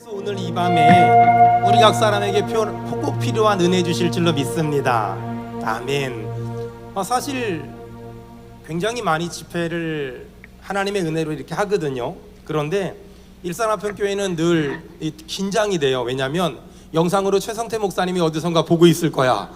하나님께서 오늘 이 밤에 우리 각 사람에게 꼭 필요한 은혜 주실 줄로 믿습니다. 아멘. 사실 굉장히 많이 집회를 하나님의 은혜로 이렇게 하거든요. 그런데 일산화평교회는 늘 긴장이 돼요. 왜냐하면 영상으로 최성태 목사님이 어디선가 보고 있을 거야,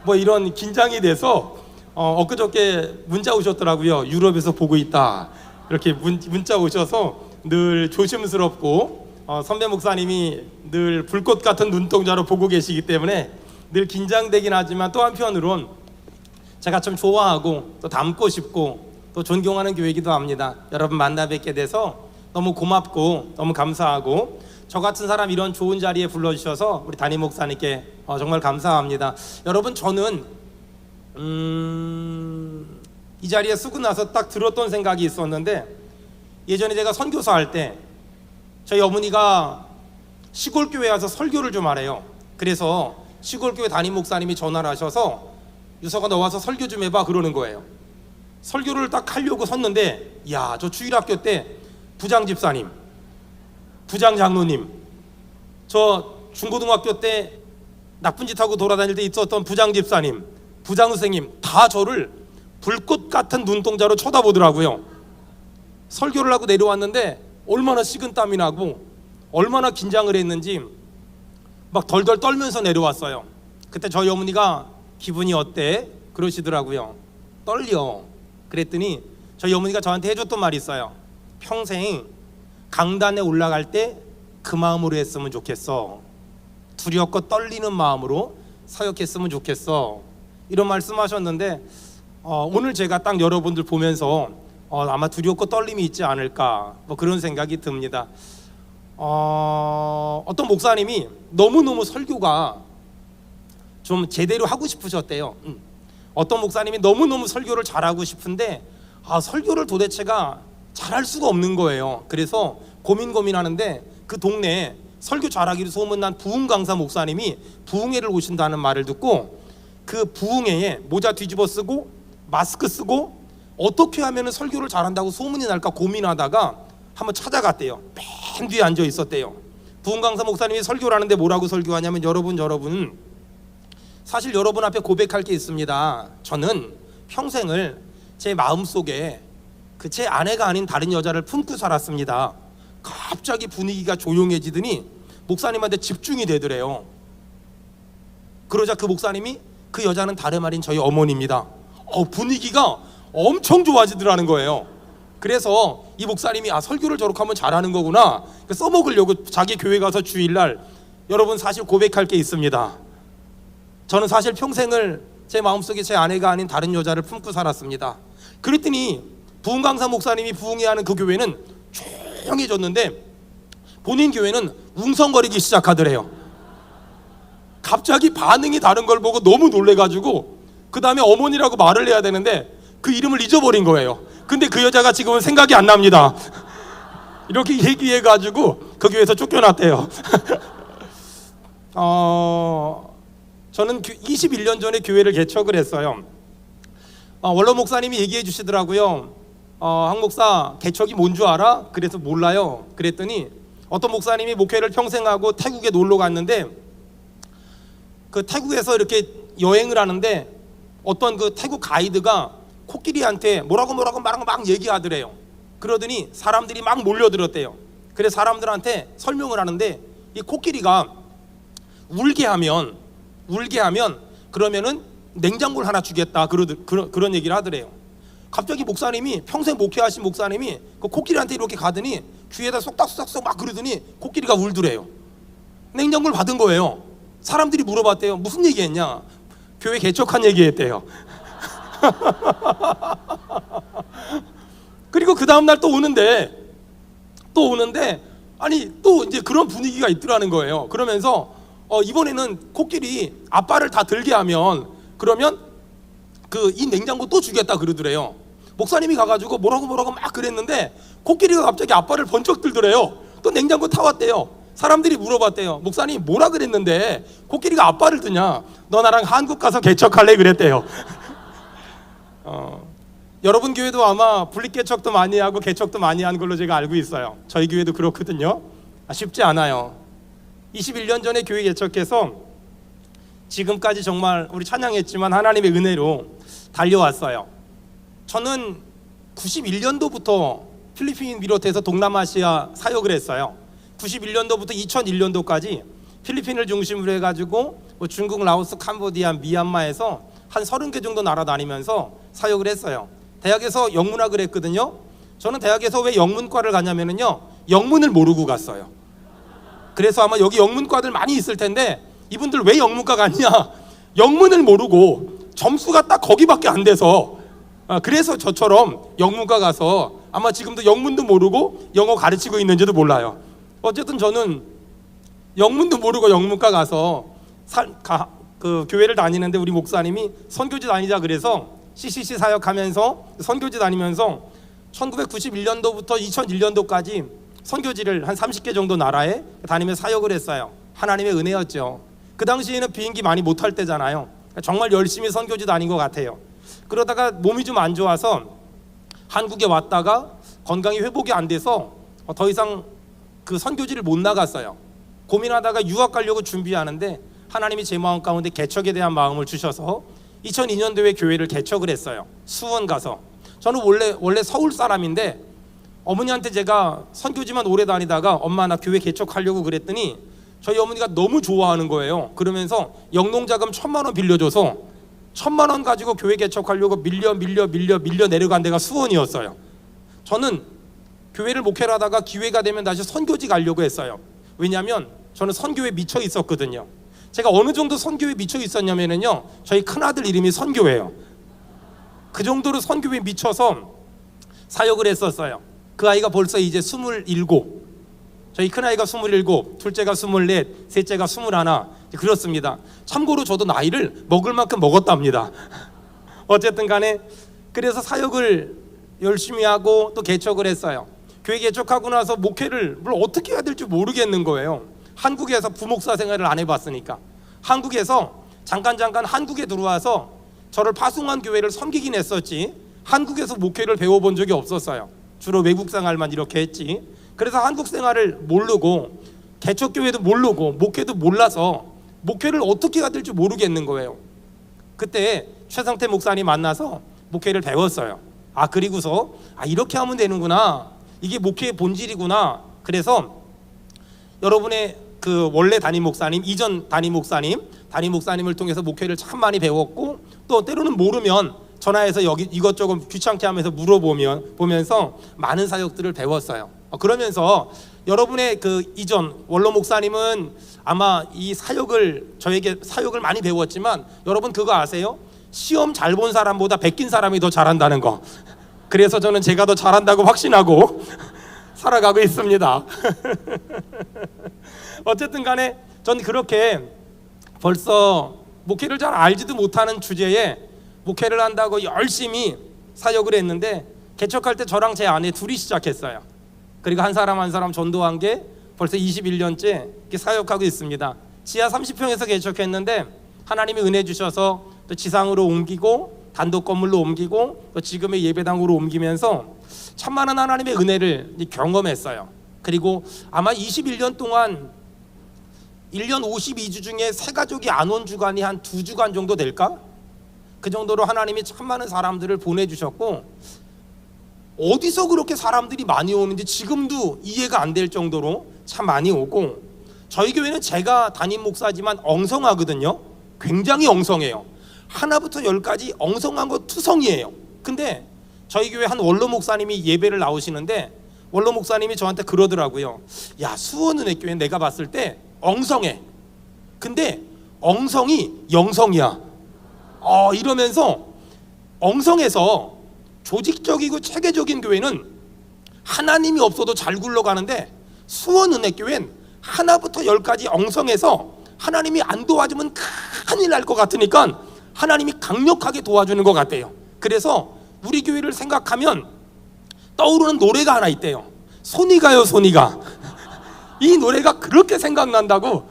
뭐 이런 긴장이 돼서 엊그저께 문자 오셨더라고요. 유럽에서 보고 있다, 이렇게 문자 오셔서 늘 조심스럽고 선배 목사님이 늘 불꽃 같은 눈동자로 보고 계시기 때문에 늘 긴장되긴 하지만 또 한편으론 제가 참 좋아하고 또 닮고 싶고 또 존경하는 교회이기도 합니다. 여러분 만나 뵙게 돼서 너무 고맙고 너무 감사하고, 저 같은 사람 이런 좋은 자리에 불러주셔서 우리 담임 목사님께 정말 감사합니다. 여러분, 저는 이 자리에 쓰고 나서 딱 들었던 생각이 있었는데, 예전에 제가 선교사 할 때 저희 어머니가 시골교회 와서 설교를 좀 하래요. 그래서 시골교회 담임 목사님이 전화를 하셔서 유서가 너 와서 설교 좀 해봐 그러는 거예요. 설교를 딱 하려고 섰는데, 야, 저 주일학교 때 부장 집사님, 부장 장로님, 저 중고등학교 때 나쁜 짓 하고 돌아다닐 때 있었던 부장 집사님, 부장 선생님 다 저를 불꽃 같은 눈동자로 쳐다보더라고요. 설교를 하고 내려왔는데 얼마나 식은땀이 나고 얼마나 긴장을 했는지 막 덜덜 떨면서 내려왔어요. 그때 저희 어머니가 기분이 어때? 그러시더라고요. 떨려. 그랬더니 저희 어머니가 저한테 해줬던 말이 있어요. 평생 강단에 올라갈 때 그 마음으로 했으면 좋겠어. 두렵고 떨리는 마음으로 사역했으면 좋겠어. 이런 말씀하셨는데 오늘 제가 딱 여러분들 보면서 아마 두렵고 떨림이 있지 않을까, 뭐 그런 생각이 듭니다. 어떤 목사님이 너무너무 설교가 좀 제대로 하고 싶으셨대요. 어떤 목사님이 너무너무 설교를 잘하고 싶은데 설교를 도대체가 잘할 수가 없는 거예요. 그래서 고민하는데 그 동네에 설교 잘하기로 소문난 부흥 강사 목사님이 부흥회를 오신다는 말을 듣고 그 부흥회에 모자 뒤집어 쓰고 마스크 쓰고 어떻게 하면 설교를 잘한다고 소문이 날까 고민하다가 한번 찾아갔대요. 맨 뒤에 앉아 있었대요. 부흥 강사 목사님이 설교를 하는데 뭐라고 설교하냐면, 여러분 사실 여러분 앞에 고백할 게 있습니다. 저는 평생을 제 마음속에 제 아내가 아닌 다른 여자를 품고 살았습니다. 갑자기 분위기가 조용해지더니 목사님한테 집중이 되더래요. 그러자 그 목사님이 그 여자는 다름 아닌 저희 어머니입니다. 분위기가 엄청 좋아지더라는 거예요. 그래서 이 목사님이 설교를 저렇게 하면 잘하는 거구나, 써먹으려고 자기 교회 가서 주일날, 여러분 사실 고백할 게 있습니다. 저는 사실 평생을 제 마음속에 제 아내가 아닌 다른 여자를 품고 살았습니다. 그랬더니 부흥 강사 목사님이 부흥회 하는 그 교회는 조용해졌는데 본인 교회는 웅성거리기 시작하더래요. 갑자기 반응이 다른 걸 보고 너무 놀래가지고 그 다음에 어머니라고 말을 해야 되는데 그 이름을 잊어버린 거예요. 근데 그 여자가 지금은 생각이 안 납니다. 이렇게 얘기해가지고 그 교회에서 쫓겨났대요. 저는 21년 전에 교회를 개척을 했어요. 원로 목사님이 얘기해 주시더라고요. 한 목사, 개척이 뭔 줄 알아? 그래서 몰라요. 그랬더니 어떤 목사님이 목회를 평생 하고 태국에 놀러 갔는데 그 태국에서 이렇게 여행을 하는데 어떤 그 태국 가이드가 코끼리한테 뭐라고 막 얘기하더래요. 그러더니 사람들이 막 몰려들었대요. 그래서 사람들한테 설명을 하는데 이 코끼리가 울게 하면 그러면은 냉장고를 하나 주겠다, 그런 얘기를 하더래요. 갑자기 목사님이, 평생 목회하신 목사님이 그 코끼리한테 이렇게 가더니 귀에다 쏙닥쏙닥 막 그러더니 코끼리가 울더래요. 냉장고를 받은 거예요. 사람들이 물어봤대요. 무슨 얘기했냐? 교회 개척한 얘기했대요. 그리고 그 다음날 또 오는데 아니 또 이제 그런 분위기가 있더라는 거예요. 그러면서 이번에는 코끼리 아빠를 다 들게 하면 그러면 이 냉장고 또 주겠다 그러더래요. 목사님이 가가지고 뭐라고 막 그랬는데 코끼리가 갑자기 아빠를 번쩍 들더래요. 또 냉장고 타왔대요. 사람들이 물어봤대요. 목사님 뭐라 그랬는데 코끼리가 아빠를 드냐? 너 나랑 한국 가서 개척할래? 그랬대요. 여러분 교회도 아마 분립개척도 많이 하고 개척도 많이 하는 걸로 제가 알고 있어요. 저희 교회도 그렇거든요. 쉽지 않아요. 21년 전에 교회 개척해서 지금까지 정말 우리 찬양했지만 하나님의 은혜로 달려왔어요. 저는 91년도부터 필리핀 비롯해서 동남아시아 사역을 했어요. 91년도부터 2001년도까지 필리핀을 중심으로 해가지고 중국, 라오스, 캄보디아, 미얀마에서 한 30개 정도 나라 다니면서 사역을 했어요. 대학에서 영문학을 했거든요. 저는 대학에서 왜 영문과를 가냐면요, 영문을 모르고 갔어요. 그래서 아마 여기 영문과들 많이 있을 텐데 이분들 왜 영문과 갔냐, 영문을 모르고 점수가 딱 거기밖에 안 돼서, 그래서 저처럼 영문과 가서 아마 지금도 영문도 모르고 영어 가르치고 있는지도 몰라요. 어쨌든 저는 영문도 모르고 영문과 가서 그 교회를 다니는데 우리 목사님이 선교지 다니자 그래서 CCC 사역하면서 선교지 다니면서 1991년도부터 2001년도까지 선교지를 한 30개 정도 나라에 다니면서 사역을 했어요. 하나님의 은혜였죠. 그 당시에는 비행기 많이 못 탈 때잖아요. 정말 열심히 선교지 다닌 것 같아요. 그러다가 몸이 좀 안 좋아서 한국에 왔다가 건강이 회복이 안 돼서 더 이상 그 선교지를 못 나갔어요. 고민하다가 유학 가려고 준비하는데 하나님이 제 마음 가운데 개척에 대한 마음을 주셔서 2002년도에 교회를 개척을 했어요. 수원 가서. 저는 원래 서울 사람인데 어머니한테 제가 선교지만 오래 다니다가 엄마 나 교회 개척하려고 그랬더니 저희 어머니가 너무 좋아하는 거예요. 그러면서 영농자금 1,000만 원 빌려줘서 1,000만 원 가지고 교회 개척하려고 밀려 내려간 데가 수원이었어요. 저는 교회를 목회를 하다가 기회가 되면 다시 선교지 가려고 했어요. 왜냐하면 저는 선교에 미쳐 있었거든요. 제가 어느 정도 선교에 미쳐 있었냐면요, 저희 큰아들 이름이 선교예요. 그 정도로 선교에 미쳐서 사역을 했었어요. 그 아이가 벌써 이제 27, 저희 큰아이가 27, 둘째가 24, 셋째가 21, 그렇습니다. 참고로 저도 나이를 먹을 만큼 먹었답니다. 어쨌든 간에 그래서 사역을 열심히 하고 또 개척을 했어요. 교회 개척하고 나서 목회를 뭘 어떻게 해야 될지 모르겠는 거예요. 한국에서 부목사 생활을 안 해봤으니까. 한국에서 잠깐 한국에 들어와서 저를 파송한 교회를 섬기긴 했었지 한국에서 목회를 배워본 적이 없었어요. 주로 외국 생활만 이렇게 했지. 그래서 한국 생활을 모르고 개척교회도 모르고 목회도 몰라서 목회를 어떻게 해야 될지 모르겠는 거예요. 그때 최상태 목사님 만나서 목회를 배웠어요. 그리고서 이렇게 하면 되는구나, 이게 목회의 본질이구나. 그래서 여러분의 그 원래 담임 목사님, 이전 담임 목사님을 통해서 목회를 참 많이 배웠고, 또 때로는 모르면 전화해서 여기 이것저것 귀찮게 하면서 보면서 많은 사역들을 배웠어요. 그러면서 여러분의 그 이전 원로 목사님은 아마 이 저에게 사역을 많이 배웠지만 여러분 그거 아세요? 시험 잘 본 사람보다 베낀 사람이 더 잘한다는 거. 그래서 저는 제가 더 잘한다고 확신하고 살아가고 있습니다. 어쨌든 간에 전 그렇게 벌써 목회를 잘 알지도 못하는 주제에 목회를 한다고 열심히 사역을 했는데, 개척할 때 저랑 제 아내 둘이 시작했어요. 그리고 한 사람 전도한 게 벌써 21년째 이렇게 사역하고 있습니다. 지하 30평에서 개척했는데 하나님이 은혜 주셔서 또 지상으로 옮기고 단독 건물로 ом기고 또 지금의 예배당으로 옮기면서 참 많은 하나님의 은혜를 경험했어요. 그리고 아마 21년 동안 1년 52주 중에 세 가족이 안 온 주간이 한 2주간 정도 될까? 그 정도로 하나님이 참 많은 사람들을 보내주셨고, 어디서 그렇게 사람들이 많이 오는지 지금도 이해가 안 될 정도로 참 많이 오고, 저희 교회는 제가 담임 목사지만 엉성하거든요. 굉장히 엉성해요. 하나부터 열까지 엉성한 거 투성이에요. 근데 저희 교회 한 원로 목사님이 예배를 나오시는데 원로 목사님이 저한테 그러더라고요. 야, 수원은혜교회 내가 봤을 때 엉성해. 근데 엉성이 영성이야. 이러면서 엉성해서 조직적이고 체계적인 교회는 하나님이 없어도 잘 굴러가는데 수원은혜교회는 하나부터 열까지 엉성해서 하나님이 안 도와주면 큰일 날 것 같으니까 하나님이 강력하게 도와주는 것 같아요. 그래서 우리 교회를 생각하면 떠오르는 노래가 하나 있대요. 손이 가요 손이가. 이 노래가 그렇게 생각난다고.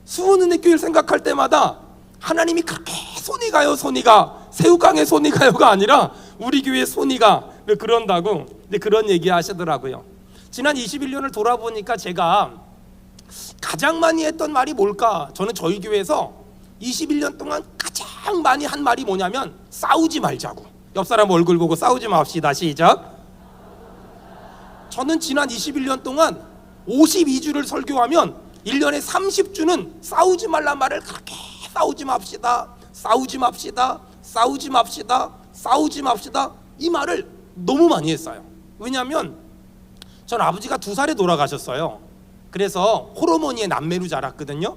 수원은혜교회를 생각할 때마다 하나님이 그렇게 손이 가요 손이가, 새우깡의 손이 가요가 아니라 우리 교회의 손이가 그런다고 그런 얘기 하시더라고요. 지난 21년을 돌아보니까 제가 가장 많이 했던 말이 뭘까? 저는 저희 교회에서 21년 동안 가장 많이 한 말이 뭐냐면 싸우지 말자고. 옆 사람 얼굴 보고 싸우지 맙시다. 시작. 저는 지난 21년 동안 52주를 설교하면 1년에 30주는 싸우지 말란 말을 그렇게 싸우지 맙시다, 싸우지 맙시다, 싸우지 맙시다, 싸우지 맙시다, 이 말을 너무 많이 했어요. 왜냐하면 전 아버지가 2살에 돌아가셨어요. 그래서 호르몬이의 남매로 자랐거든요.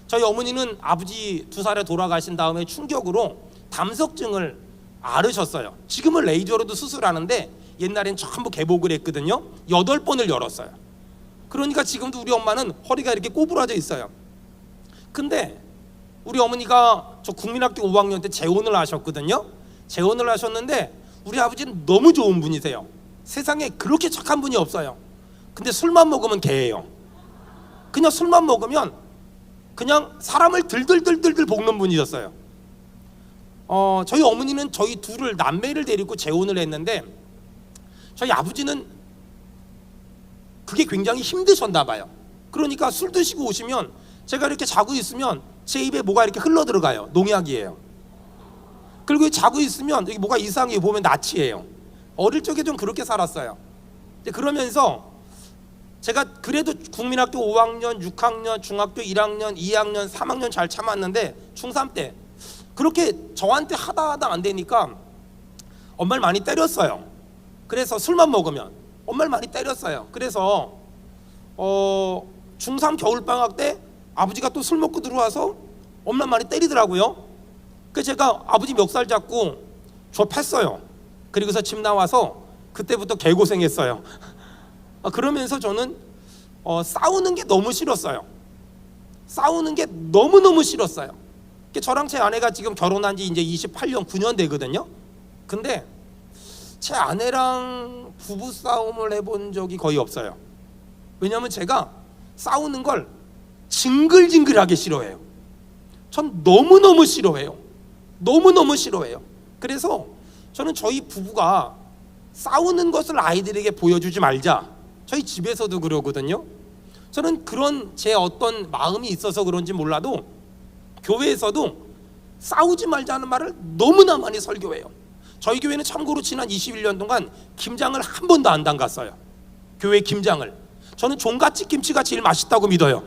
저희 어머니는 아버지 2살에 돌아가신 다음에 충격으로 담석증을 앓으셨어요. 지금은 레이저로도 수술하는데 옛날엔 전부 개복을 했거든요. 8번을 열었어요. 그러니까 지금도 우리 엄마는 허리가 이렇게 꼬부라져 있어요. 근데 우리 어머니가 저 국민학교 5학년 때 재혼을 하셨거든요. 재혼을 하셨는데 우리 아버지는 너무 좋은 분이세요. 세상에 그렇게 착한 분이 없어요. 근데 술만 먹으면 개예요. 그냥 술만 먹으면 그냥 사람을 들들들들들 볶는 분이셨어요. 저희 어머니는 저희 둘을 남매를 데리고 재혼을 했는데 저희 아버지는 그게 굉장히 힘드셨나 봐요. 그러니까 술 드시고 오시면 제가 이렇게 자고 있으면 제 입에 뭐가 이렇게 흘러 들어가요. 농약이에요. 그리고 자고 있으면 여기 뭐가 이상해요. 보면 낯이에요. 어릴 적에 좀 그렇게 살았어요. 그러면서 제가 그래도 국민학교 5학년, 6학년, 중학교 1학년, 2학년, 3학년 잘 참았는데 중3 때 그렇게 저한테 하다 안 되니까 엄마를 많이 때렸어요. 그래서 술만 먹으면 엄마를 많이 때렸어요. 그래서 중3 겨울방학 때 아버지가 또 술 먹고 들어와서 엄마 많이 때리더라고요. 그래서 제가 아버지 멱살 잡고 저 팼어요. 그리고서 집 나와서 그때부터 개고생했어요. 그러면서 저는 싸우는 게 너무 싫었어요. 싸우는 게 너무너무 싫었어요. 저랑 제 아내가 지금 결혼한 지 이제 28년 9년 되거든요. 근데 제 아내랑 부부싸움을 해본 적이 거의 없어요. 왜냐하면 제가 싸우는 걸 징글징글하게 싫어해요. 전 너무너무 싫어해요. 너무너무 싫어해요. 그래서 저는 저희 부부가 싸우는 것을 아이들에게 보여주지 말자. 저희 집에서도 그러거든요. 저는 그런 제 어떤 마음이 있어서 그런지 몰라도 교회에서도 싸우지 말자는 말을 너무나 많이 설교해요. 저희 교회는 참고로 지난 21년 동안 김장을 한 번도 안 담갔어요. 교회 김장을. 저는 종갓집 김치가 제일 맛있다고 믿어요.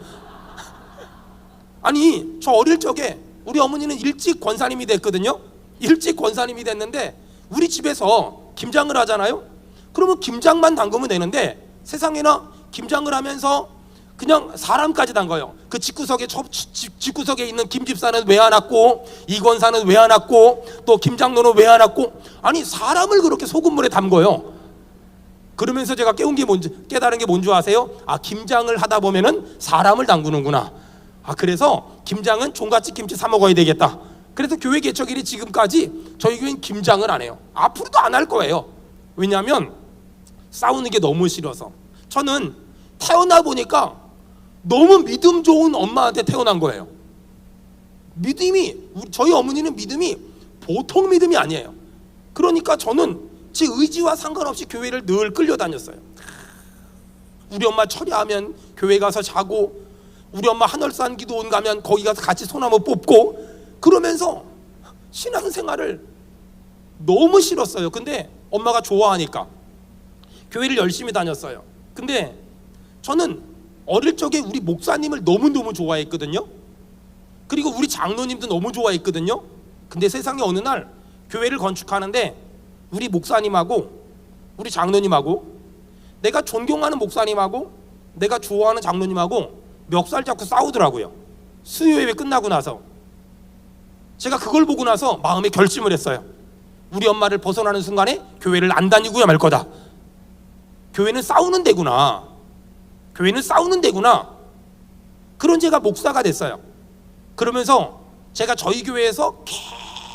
아니 저 어릴 적에 우리 어머니는 일찍 권사님이 됐거든요. 일찍 권사님이 됐는데 우리 집에서 김장을 하잖아요. 그러면 김장만 담그면 되는데 세상에나 김장을 하면서 그냥 사람까지 담가요. 그 집구석에 있는 김 집사는 왜 안 왔고, 이 권사는 왜 안 왔고, 또 김장로는 왜 안 왔고, 아니 사람을 그렇게 소금물에 담궈요. 그러면서 제가 깨달은 게 뭔지 아세요? 김장을 하다 보면은 사람을 담그는구나. 그래서 김장은 종갓집 김치 사 먹어야 되겠다. 그래서 교회 개척일이 지금까지 저희 교회는 김장을 안 해요. 앞으로도 안 할 거예요. 왜냐하면 싸우는 게 너무 싫어서. 저는 태어나 보니까 너무 믿음 좋은 엄마한테 태어난 거예요. 저희 어머니는 믿음이 보통 믿음이 아니에요. 그러니까 저는 제 의지와 상관없이 교회를 늘 끌려다녔어요. 우리 엄마 철야하면 교회 가서 자고, 우리 엄마 한월산 기도원 가면 거기 가서 같이 소나무 뽑고, 그러면서 신앙생활을 너무 싫었어요. 근데 엄마가 좋아하니까 교회를 열심히 다녔어요. 근데 저는 어릴 적에 우리 목사님을 너무너무 좋아했거든요. 그리고 우리 장로님도 너무 좋아했거든요. 근데 세상에 어느 날 교회를 건축하는데 우리 목사님하고 우리 장로님하고 내가 존경하는 목사님하고 내가 좋아하는 장로님하고 멱살 잡고 싸우더라고요. 수요예배 끝나고 나서. 제가 그걸 보고 나서 마음에 결심을 했어요. 우리 엄마를 벗어나는 순간에 교회를 안 다니고야 말 거다. 교회는 싸우는 데구나. 교회는 싸우는 데구나. 그런 제가 목사가 됐어요. 그러면서 제가 저희 교회에서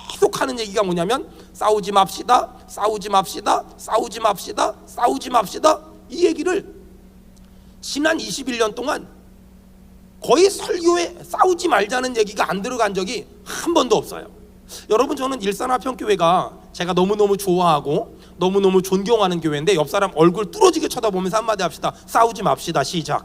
계속 하는 얘기가 뭐냐면 싸우지 맙시다, 싸우지 맙시다, 싸우지 맙시다, 싸우지 맙시다. 이 얘기를 지난 21년 동안 거의 설교에 싸우지 말자는 얘기가 안 들어간 적이 한 번도 없어요. 여러분, 저는 일산화평교회가 제가 너무너무 좋아하고 너무너무 존경하는 교회인데 옆 사람 얼굴 뚫어지게 쳐다보면서 한마디 합시다. 싸우지 맙시다. 시작.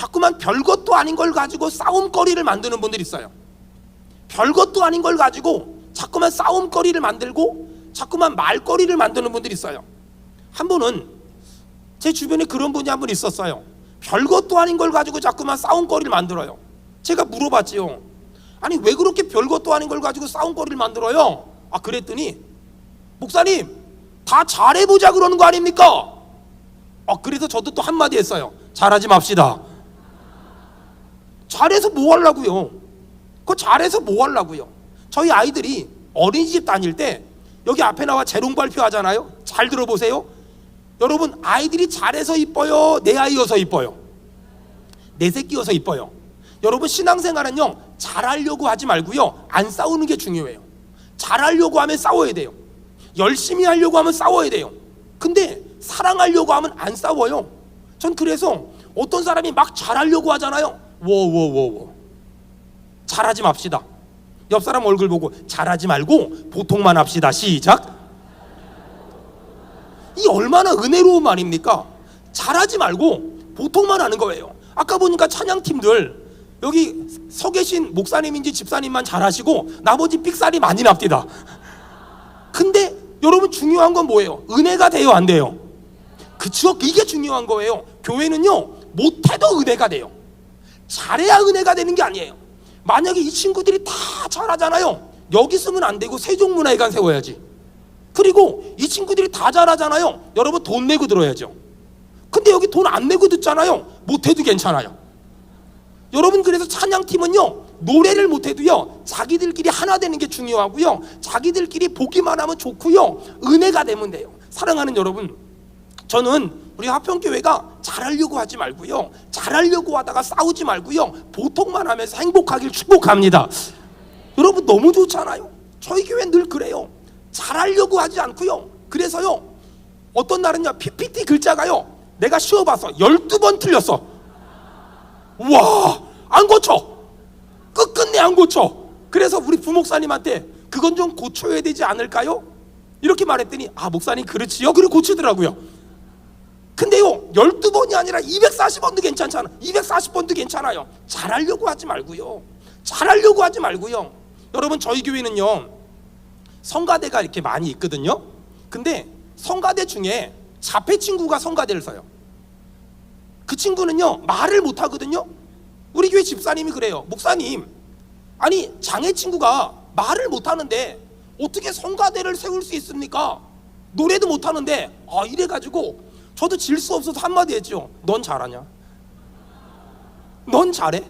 자꾸만 별것도 아닌 걸 가지고 싸움거리를 만드는 분들이 있어요. 별것도 아닌 걸 가지고 자꾸만 싸움거리를 만들고 자꾸만 말거리를 만드는 분들이 있어요. 한 분은 제 주변에 그런 분이 한 분 있었어요. 별것도 아닌 걸 가지고 자꾸만 싸움거리를 만들어요. 제가 물어봤지요. 아니 왜 그렇게 별것도 아닌 걸 가지고 싸움거리를 만들어요? 그랬더니 목사님 다 잘해보자 그러는 거 아닙니까? 그래서 저도 또 한마디 했어요. 잘하지 맙시다. 잘해서 뭐 하려고요? 그거 잘해서 뭐 하려고요? 저희 아이들이 어린이집 다닐 때 여기 앞에 나와 재롱 발표 하잖아요. 잘 들어보세요. 여러분 아이들이 잘해서 이뻐요? 내 아이여서 이뻐요? 내 새끼여서 이뻐요? 여러분 신앙생활은요 잘하려고 하지 말고요 안 싸우는 게 중요해요. 잘하려고 하면 싸워야 돼요. 열심히 하려고 하면 싸워야 돼요. 근데 사랑하려고 하면 안 싸워요. 전 그래서 어떤 사람이 막 잘하려고 하잖아요. 워워워워 잘하지 맙시다. 옆 사람 얼굴 보고 잘하지 말고 보통만 합시다. 시작. 이 얼마나 은혜로운 말입니까? 잘하지 말고 보통만 하는 거예요. 아까 보니까 찬양팀들 여기 서 계신 목사님인지 집사님만 잘하시고 나머지 삑살이 많이 납니다. 근데 여러분 중요한 건 뭐예요? 은혜가 돼요 안 돼요? 그쵸? 이게 중요한 거예요. 교회는요 못해도 은혜가 돼요. 잘해야 은혜가 되는 게 아니에요. 만약에 이 친구들이 다 잘하잖아요. 여기 쓰면 안 되고 세종문화회관 세워야지. 그리고 이 친구들이 다 잘하잖아요. 여러분 돈 내고 들어야죠. 근데 여기 돈 안 내고 듣잖아요. 못해도 괜찮아요. 여러분 그래서 찬양팀은요 노래를 못해도요 자기들끼리 하나 되는 게 중요하고요 자기들끼리 보기만 하면 좋고요 은혜가 되면 돼요. 사랑하는 여러분, 저는 우리 화평교회가 잘하려고 하지 말고요 잘하려고 하다가 싸우지 말고요 보통만 하면서 행복하길 축복합니다. 여러분 너무 좋잖아요. 저희 교회는 늘 그래요. 잘하려고 하지 않고요 그래서요 어떤 날은요 PPT 글자가요 내가 쉬어봐서 12번 틀렸어. 와, 안 고쳐. 끝끝내 안 고쳐. 그래서 우리 부목사님한테 그건 좀 고쳐야 되지 않을까요? 이렇게 말했더니 목사님 그렇지요? 그리고 고치더라고요. 근데요 12번이 아니라 240번도 괜찮잖아. 240번도 괜찮아요. 잘하려고 하지 말고요 잘하려고 하지 말고요. 여러분 저희 교회는요 성가대가 이렇게 많이 있거든요. 근데 성가대 중에 자폐 친구가 성가대를 서요. 그 친구는요 말을 못 하거든요. 우리 교회 집사님이 그래요. 목사님, 아니 장애 친구가 말을 못 하는데 어떻게 성가대를 세울 수 있습니까? 노래도 못 하는데. 이래가지고 저도 질 수 없어서 한마디 했죠. 넌 잘하냐? 넌 잘해?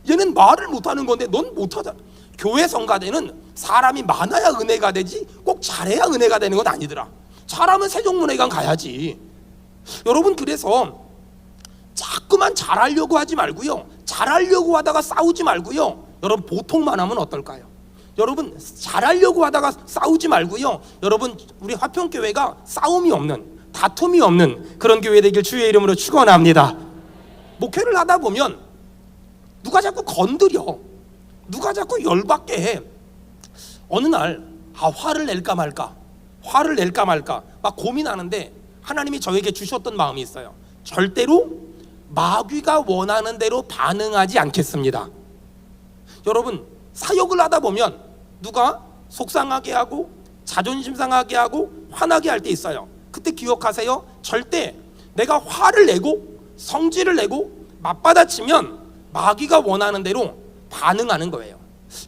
얘는 말을 못 하는 건데 넌 못하잖아. 교회 성가대는 사람이 많아야 은혜가 되지 꼭 잘해야 은혜가 되는 건 아니더라. 잘하면 세종문화회관 가야지. 여러분 그래서 자꾸만 잘하려고 하지 말고요 잘하려고 하다가 싸우지 말고요 여러분 보통만 하면 어떨까요? 여러분 잘하려고 하다가 싸우지 말고요 여러분 우리 화평교회가 싸움이 없는 다툼이 없는 그런 교회 되길 주의 이름으로 축원합니다. 목회를 하다 보면 누가 자꾸 건드려, 누가 자꾸 열받게 해. 어느 날 화를 낼까 말까 막 고민하는데 하나님이 저에게 주셨던 마음이 있어요. 절대로 마귀가 원하는 대로 반응하지 않겠습니다. 여러분 사역을 하다 보면 누가 속상하게 하고 자존심 상하게 하고 화나게 할 때 있어요. 그때 기억하세요. 절대 내가 화를 내고 성질을 내고 맞받아치면 마귀가 원하는 대로 반응하는 거예요.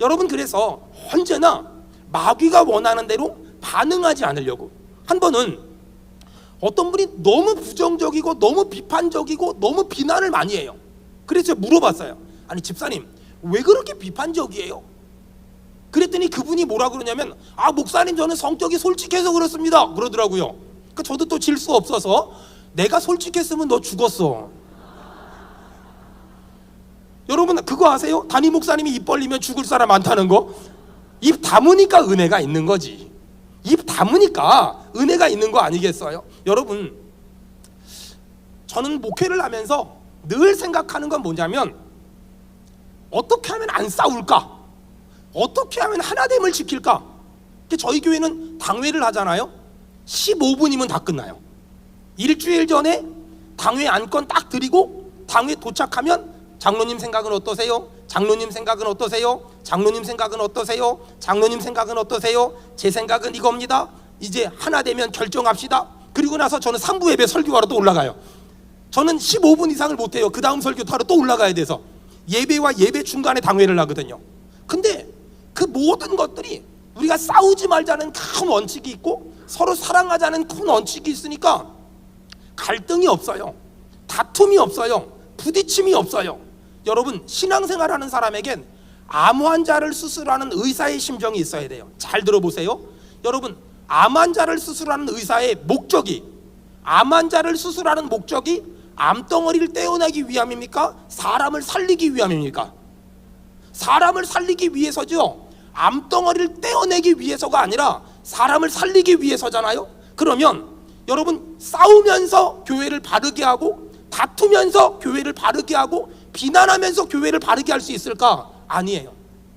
여러분 그래서 언제나 마귀가 원하는 대로 반응하지 않으려고. 한 번은 어떤 분이 너무 부정적이고 너무 비판적이고 너무 비난을 많이 해요. 그래서 제가 물어봤어요. 아니 집사님 왜 그렇게 비판적이에요? 그랬더니 그분이 뭐라 그러냐면 목사님 저는 성격이 솔직해서 그렇습니다 그러더라고요. 저도 또 질 수 없어서 내가 솔직했으면 너 죽었어. 여러분 그거 아세요? 담임 목사님이 입 벌리면 죽을 사람 많다는 거. 입 다무니까 은혜가 있는 거지. 입 다무니까 은혜가 있는 거 아니겠어요? 여러분 저는 목회를 하면서 늘 생각하는 건 뭐냐면 어떻게 하면 안 싸울까? 어떻게 하면 하나됨을 지킬까? 저희 교회는 당회를 하잖아요. 15분이면 다 끝나요. 일주일 전에 당회 안건 딱 드리고 당회 도착하면 장로님 생각은 어떠세요? 장로님 생각은 어떠세요? 장로님 생각은 어떠세요? 장로님 생각은 어떠세요? 제 생각은 이겁니다. 이제 하나 되면 결정합시다. 그리고 나서 저는 3부 예배 설교하러 또 올라가요. 저는 15분 이상을 못해요. 그 다음 설교 하러 또 올라가야 돼서 예배와 예배 중간에 당회를 하거든요. 근데 그 모든 것들이 우리가 싸우지 말자는 큰 원칙이 있고 서로 사랑하자는 큰 원칙이 있으니까 갈등이 없어요. 다툼이 없어요. 부딪힘이 없어요. 여러분, 신앙생활하는 사람에겐 암 환자를 수술하는 의사의 심정이 있어야 돼요. 잘 들어보세요. 여러분, 암 환자를 수술하는 의사의 목적이, 암 환자를 수술하는 목적이 암덩어리를 떼어내기 위함입니까? 사람을 살리기 위함입니까? 사람을 살리기 위해서죠. 암덩어리를 떼어내기 위해서가 아니라 사람을 살리기 위해서잖아요. 그러면 여러분, 싸우면서 교회를 바르게 하고 다투면서 교회를 바르게 하고 비난하면서 교회를 바르게 할 수 있을까? 아니에요.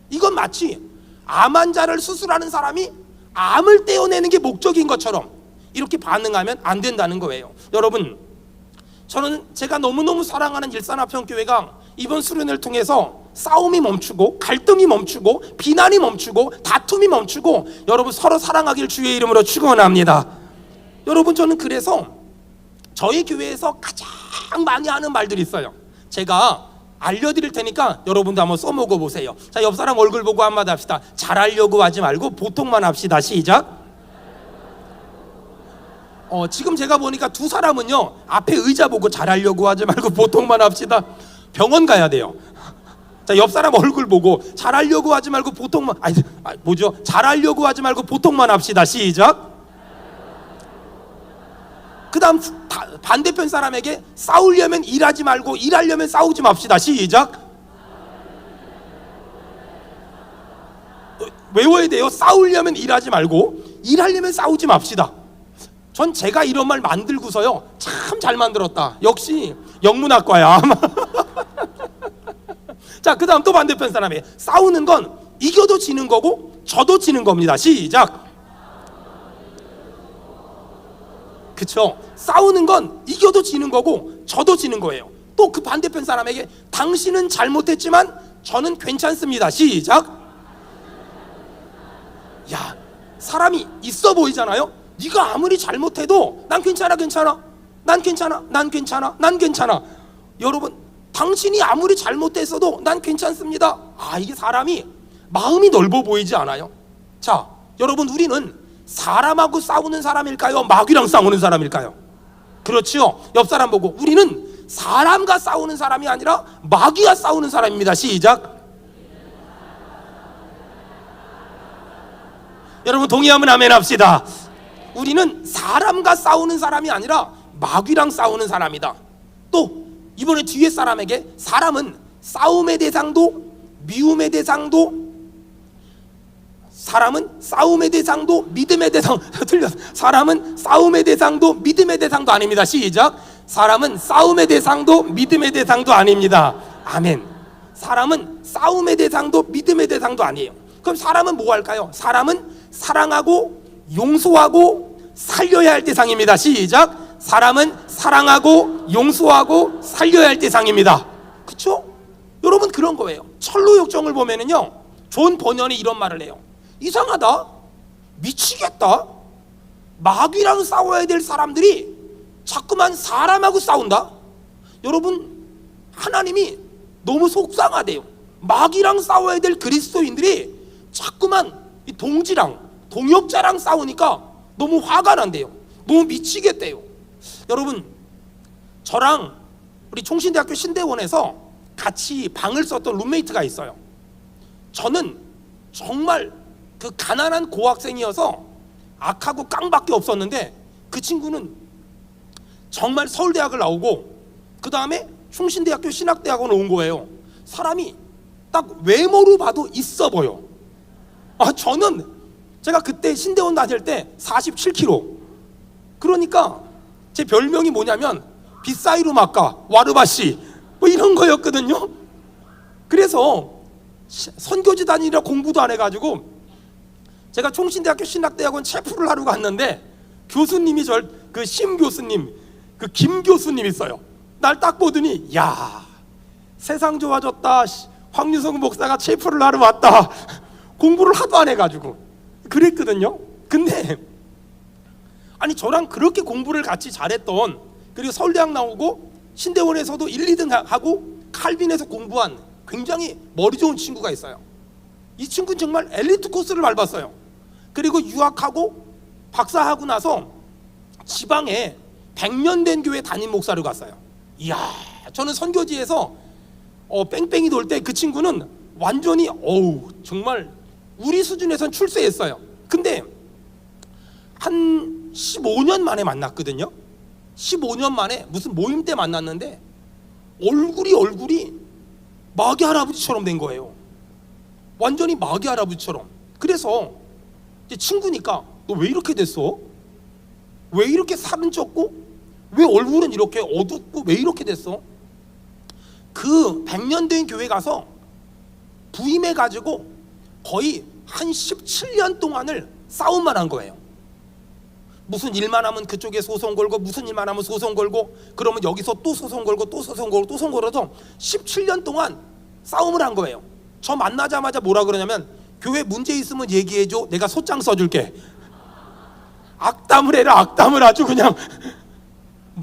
이건 마치 암 환자를 수술하는 사람이 암을 떼어내는 게 목적인 것처럼 이렇게 반응하면 안 된다는 거예요. 여러분, 저는 제가 너무너무 사랑하는 일산화평교회가 이번 수련회를 통해서 싸움이 멈추고 갈등이 멈추고 비난이 멈추고 다툼이 멈추고 여러분 서로 사랑하길 주의 이름으로 축원합니다. 여러분, 저는 그래서 저희 교회에서 가장 많이 하는 말들이 있어요. 제가 알려드릴 테니까 여러분도 한번 써먹어 보세요. 자, 옆 사람 얼굴 보고 한마디 합시다. 잘하려고 하지 말고 보통만 합시다. 시작. 지금 제가 보니까 두 사람은요, 앞에 의자 보고 잘하려고 하지 말고 보통만 합시다. 병원 가야 돼요. 자, 옆 사람 얼굴 보고 잘하려고 하지 말고 보통만, 잘하려고 하지 말고 보통만 합시다. 시작. 그 다음 반대편 사람에게 싸우려면 일하지 말고 일하려면 싸우지 맙시다. 시작. 외워야 돼요. 싸우려면 일하지 말고 일하려면 싸우지 맙시다. 전 제가 이런 말 만들고서요, 참 잘 만들었다. 역시 영문학과야. 자, 그 다음 또 반대편 사람에게 싸우는 건 이겨도 지는 거고 져도 지는 겁니다. 시작. 그쵸? 싸우는 건 이겨도 지는 거고 져도 지는 거예요. 또 그 반대편 사람에게 당신은 잘못했지만 저는 괜찮습니다. 시작. 야, 사람이 있어 보이잖아요. 네가 아무리 잘못해도 난 괜찮아, 난 괜찮아, 난 괜찮아, 난 괜찮아. 여러분, 당신이 아무리 잘못했어도 난 괜찮습니다. 이게 사람이 마음이 넓어 보이지 않아요? 자, 여러분, 우리는 사람하고 싸우는 사람일까요? 마귀랑 싸우는 사람일까요? 그렇지요. 옆 사람 보고 우리는 사람과 싸우는 사람이 아니라 마귀와 싸우는 사람입니다. 시작. 여러분, 동의하면 아멘 합시다. 우리는 사람과 싸우는 사람이 아니라 마귀랑 싸우는 사람이다. 또 이번에 뒤에 사람에게 사람은 싸움의 대상도 미움의 대상도, 사람은 싸움의 대상도 믿음의 대상 틀렸어. 사람은 싸움의 대상도 믿음의 대상도 아닙니다. 시작. 사람은 싸움의 대상도 믿음의 대상도 아닙니다. 아멘. 사람은 싸움의 대상도 믿음의 대상도 아니에요. 그럼 사람은 뭐 할까요? 사람은 사랑하고 용서하고 살려야 할 대상입니다. 시작. 사람은 사랑하고 용서하고 살려야 할 대상입니다. 그렇죠? 여러분, 그런 거예요. 철로역정을 보면은요, 존 버년이 이런 말을 해요. 이상하다, 미치겠다, 마귀랑 싸워야 될 사람들이 자꾸만 사람하고 싸운다. 여러분, 하나님이 너무 속상하대요. 마귀랑 싸워야 될 그리스도인들이 자꾸만 이 동지랑 동역자랑 싸우니까 너무 화가 난대요. 너무 미치겠대요. 여러분, 저랑 우리 총신대학교 신대원에서 같이 방을 썼던 룸메이트가 있어요. 저는 정말 그 가난한 고학생이어서 악하고 깡밖에 없었는데 그 친구는 정말 서울대학을 나오고 그 다음에 충신대학교 신학대학원을 온 거예요. 사람이 딱 외모로 봐도 있어 보여. 저는 제가 그때 신대원 다닐 때 47kg. 그러니까 제 별명이 뭐냐면 빗사이로 막가 와르바시 뭐 이런 거였거든요. 그래서 선교지 다니느라 공부도 안 해가지고 제가 총신대학교 신학대학원 체프를 하러 갔는데 교수님이 그 심 교수님, 그 김 교수님 있어요. 날 딱 보더니 야, 세상 좋아졌다. 황유성 목사가 체포를 하러 왔다. 공부를 하도 안 해가지고 그랬거든요. 근데 아니 저랑 그렇게 공부를 같이 잘했던, 그리고 서울대학 나오고 신대원에서도 1, 2등 하고 칼빈에서 공부한 굉장히 머리 좋은 친구가 있어요. 이 친구는 정말 엘리트 코스를 밟았어요. 그리고 유학하고 박사하고 나서 지방에 100년 된 교회 담임 목사를 갔어요. 이야, 저는 선교지에서 뺑뺑이 돌 때 그 친구는 완전히 정말 우리 수준에선 출세했어요. 근데 한 15년 만에 만났거든요. 15년 만에 무슨 모임 때 만났는데 얼굴이 마귀 할아버지처럼 된 거예요. 완전히 마귀 할아버지처럼. 그래서 이제 친구니까 너 왜 이렇게 됐어? 왜 이렇게 살은 쪘고 왜 얼굴은 이렇게 어둡고 왜 이렇게 됐어? 그 100년 된 교회 가서 부임해가지고 거의 한 17년 동안을 싸움만 한 거예요. 무슨 일만 하면 그쪽에 소송 걸고, 무슨 일만 하면 소송 걸고, 그러면 여기서 또 소송 걸고, 또 소송 걸고, 또 소송 걸어서 17년 동안 싸움을 한 거예요. 저 만나자마자 뭐라 그러냐면, 교회 문제 있으면 얘기해줘, 내가 소장 써줄게. 악담을 해라, 악담을. 아주 그냥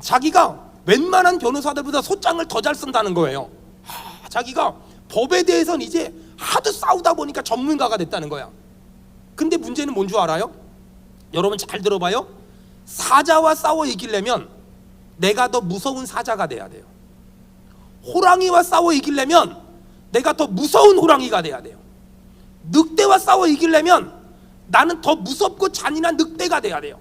자기가 웬만한 변호사들보다 소장을 더 잘 쓴다는 거예요. 자기가 법에 대해서는 이제 하도 싸우다 보니까 전문가가 됐다는 거야. 근데 문제는 뭔 줄 알아요? 여러분 잘 들어봐요. 사자와 싸워 이기려면 내가 더 무서운 사자가 돼야 돼요. 호랑이와 싸워 이기려면 내가 더 무서운 호랑이가 돼야 돼요. 늑대와 싸워 이기려면 나는 더 무섭고 잔인한 늑대가 돼야 돼요.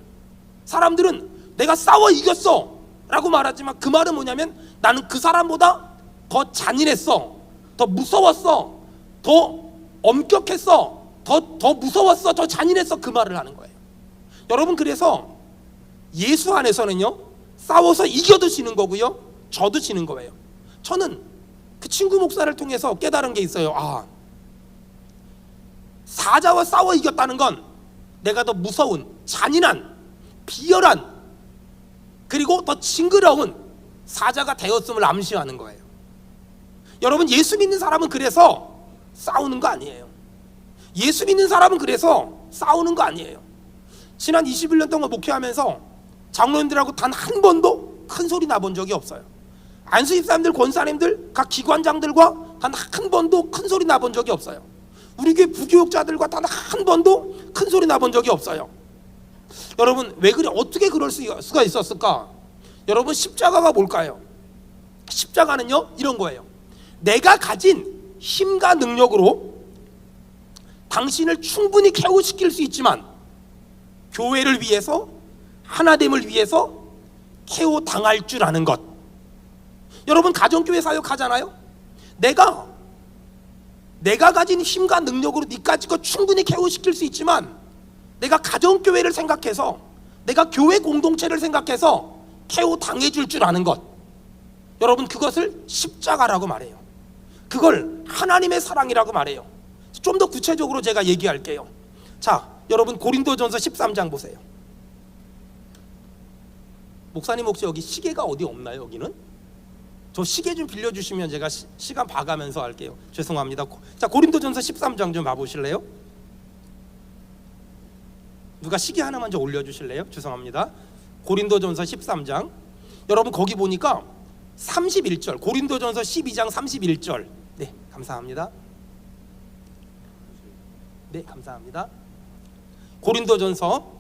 사람들은 내가 싸워 이겼어 라고 말하지만 그 말은 뭐냐면 나는 그 사람보다 더 잔인했어, 더 무서웠어, 더 엄격했어, 더 무서웠어, 더 잔인했어, 그 말을 하는 거예요. 여러분, 그래서 예수 안에서는요, 싸워서 이겨도 지는 거고요, 져도 지는 거예요. 저는 그 친구 목사를 통해서 깨달은 게 있어요. 사자와 싸워 이겼다는 건 내가 더 무서운, 잔인한, 비열한, 그리고 더 징그러운 사자가 되었음을 암시하는 거예요. 여러분, 예수 믿는 사람은 그래서 싸우는 거 아니에요. 예수 믿는 사람은 그래서 싸우는 거 아니에요. 지난 21년 동안 목회하면서 장로님들하고 단 한 번도 큰 소리 나본 적이 없어요. 안수집사님들, 권사님들, 각 기관장들과 단 한 번도 큰 소리 나본 적이 없어요. 우리 교회 부교육자들과 단 한 번도 큰 소리 나본 적이 없어요. 여러분, 왜 그래? 어떻게 그럴 수가 있었을까? 여러분, 십자가가 뭘까요? 십자가는요, 이런 거예요. 내가 가진 힘과 능력으로 당신을 충분히 쾌우시킬 수 있지만 교회를 위해서, 하나됨을 위해서 쾌우 당할 줄 아는 것. 여러분, 가정교회 사역하잖아요. 내가 가진 힘과 능력으로 니까지 거 충분히 쾌우시킬 수 있지만 내가 가정교회를 생각해서, 내가 교회 공동체를 생각해서 쾌우 당해줄 줄 아는 것. 여러분, 그것을 십자가라고 말해요. 그걸 하나님의 사랑이라고 말해요. 좀 더 구체적으로 제가 얘기할게요. 자, 여러분, 고린도전서 13장 보세요. 목사님, 혹시 여기 시계가 어디 없나요? 여기는? 저 시계 좀 빌려주시면 제가 시간 봐가면서 할게요. 죄송합니다. 자, 고린도전서 13장 좀 봐보실래요? 누가 시계 하나만 좀 올려주실래요? 죄송합니다. 고린도전서 13장. 여러분, 거기 보니까 31절, 고린도전서 12장 31절. 네, 감사합니다. 네, 감사합니다. 고린도전서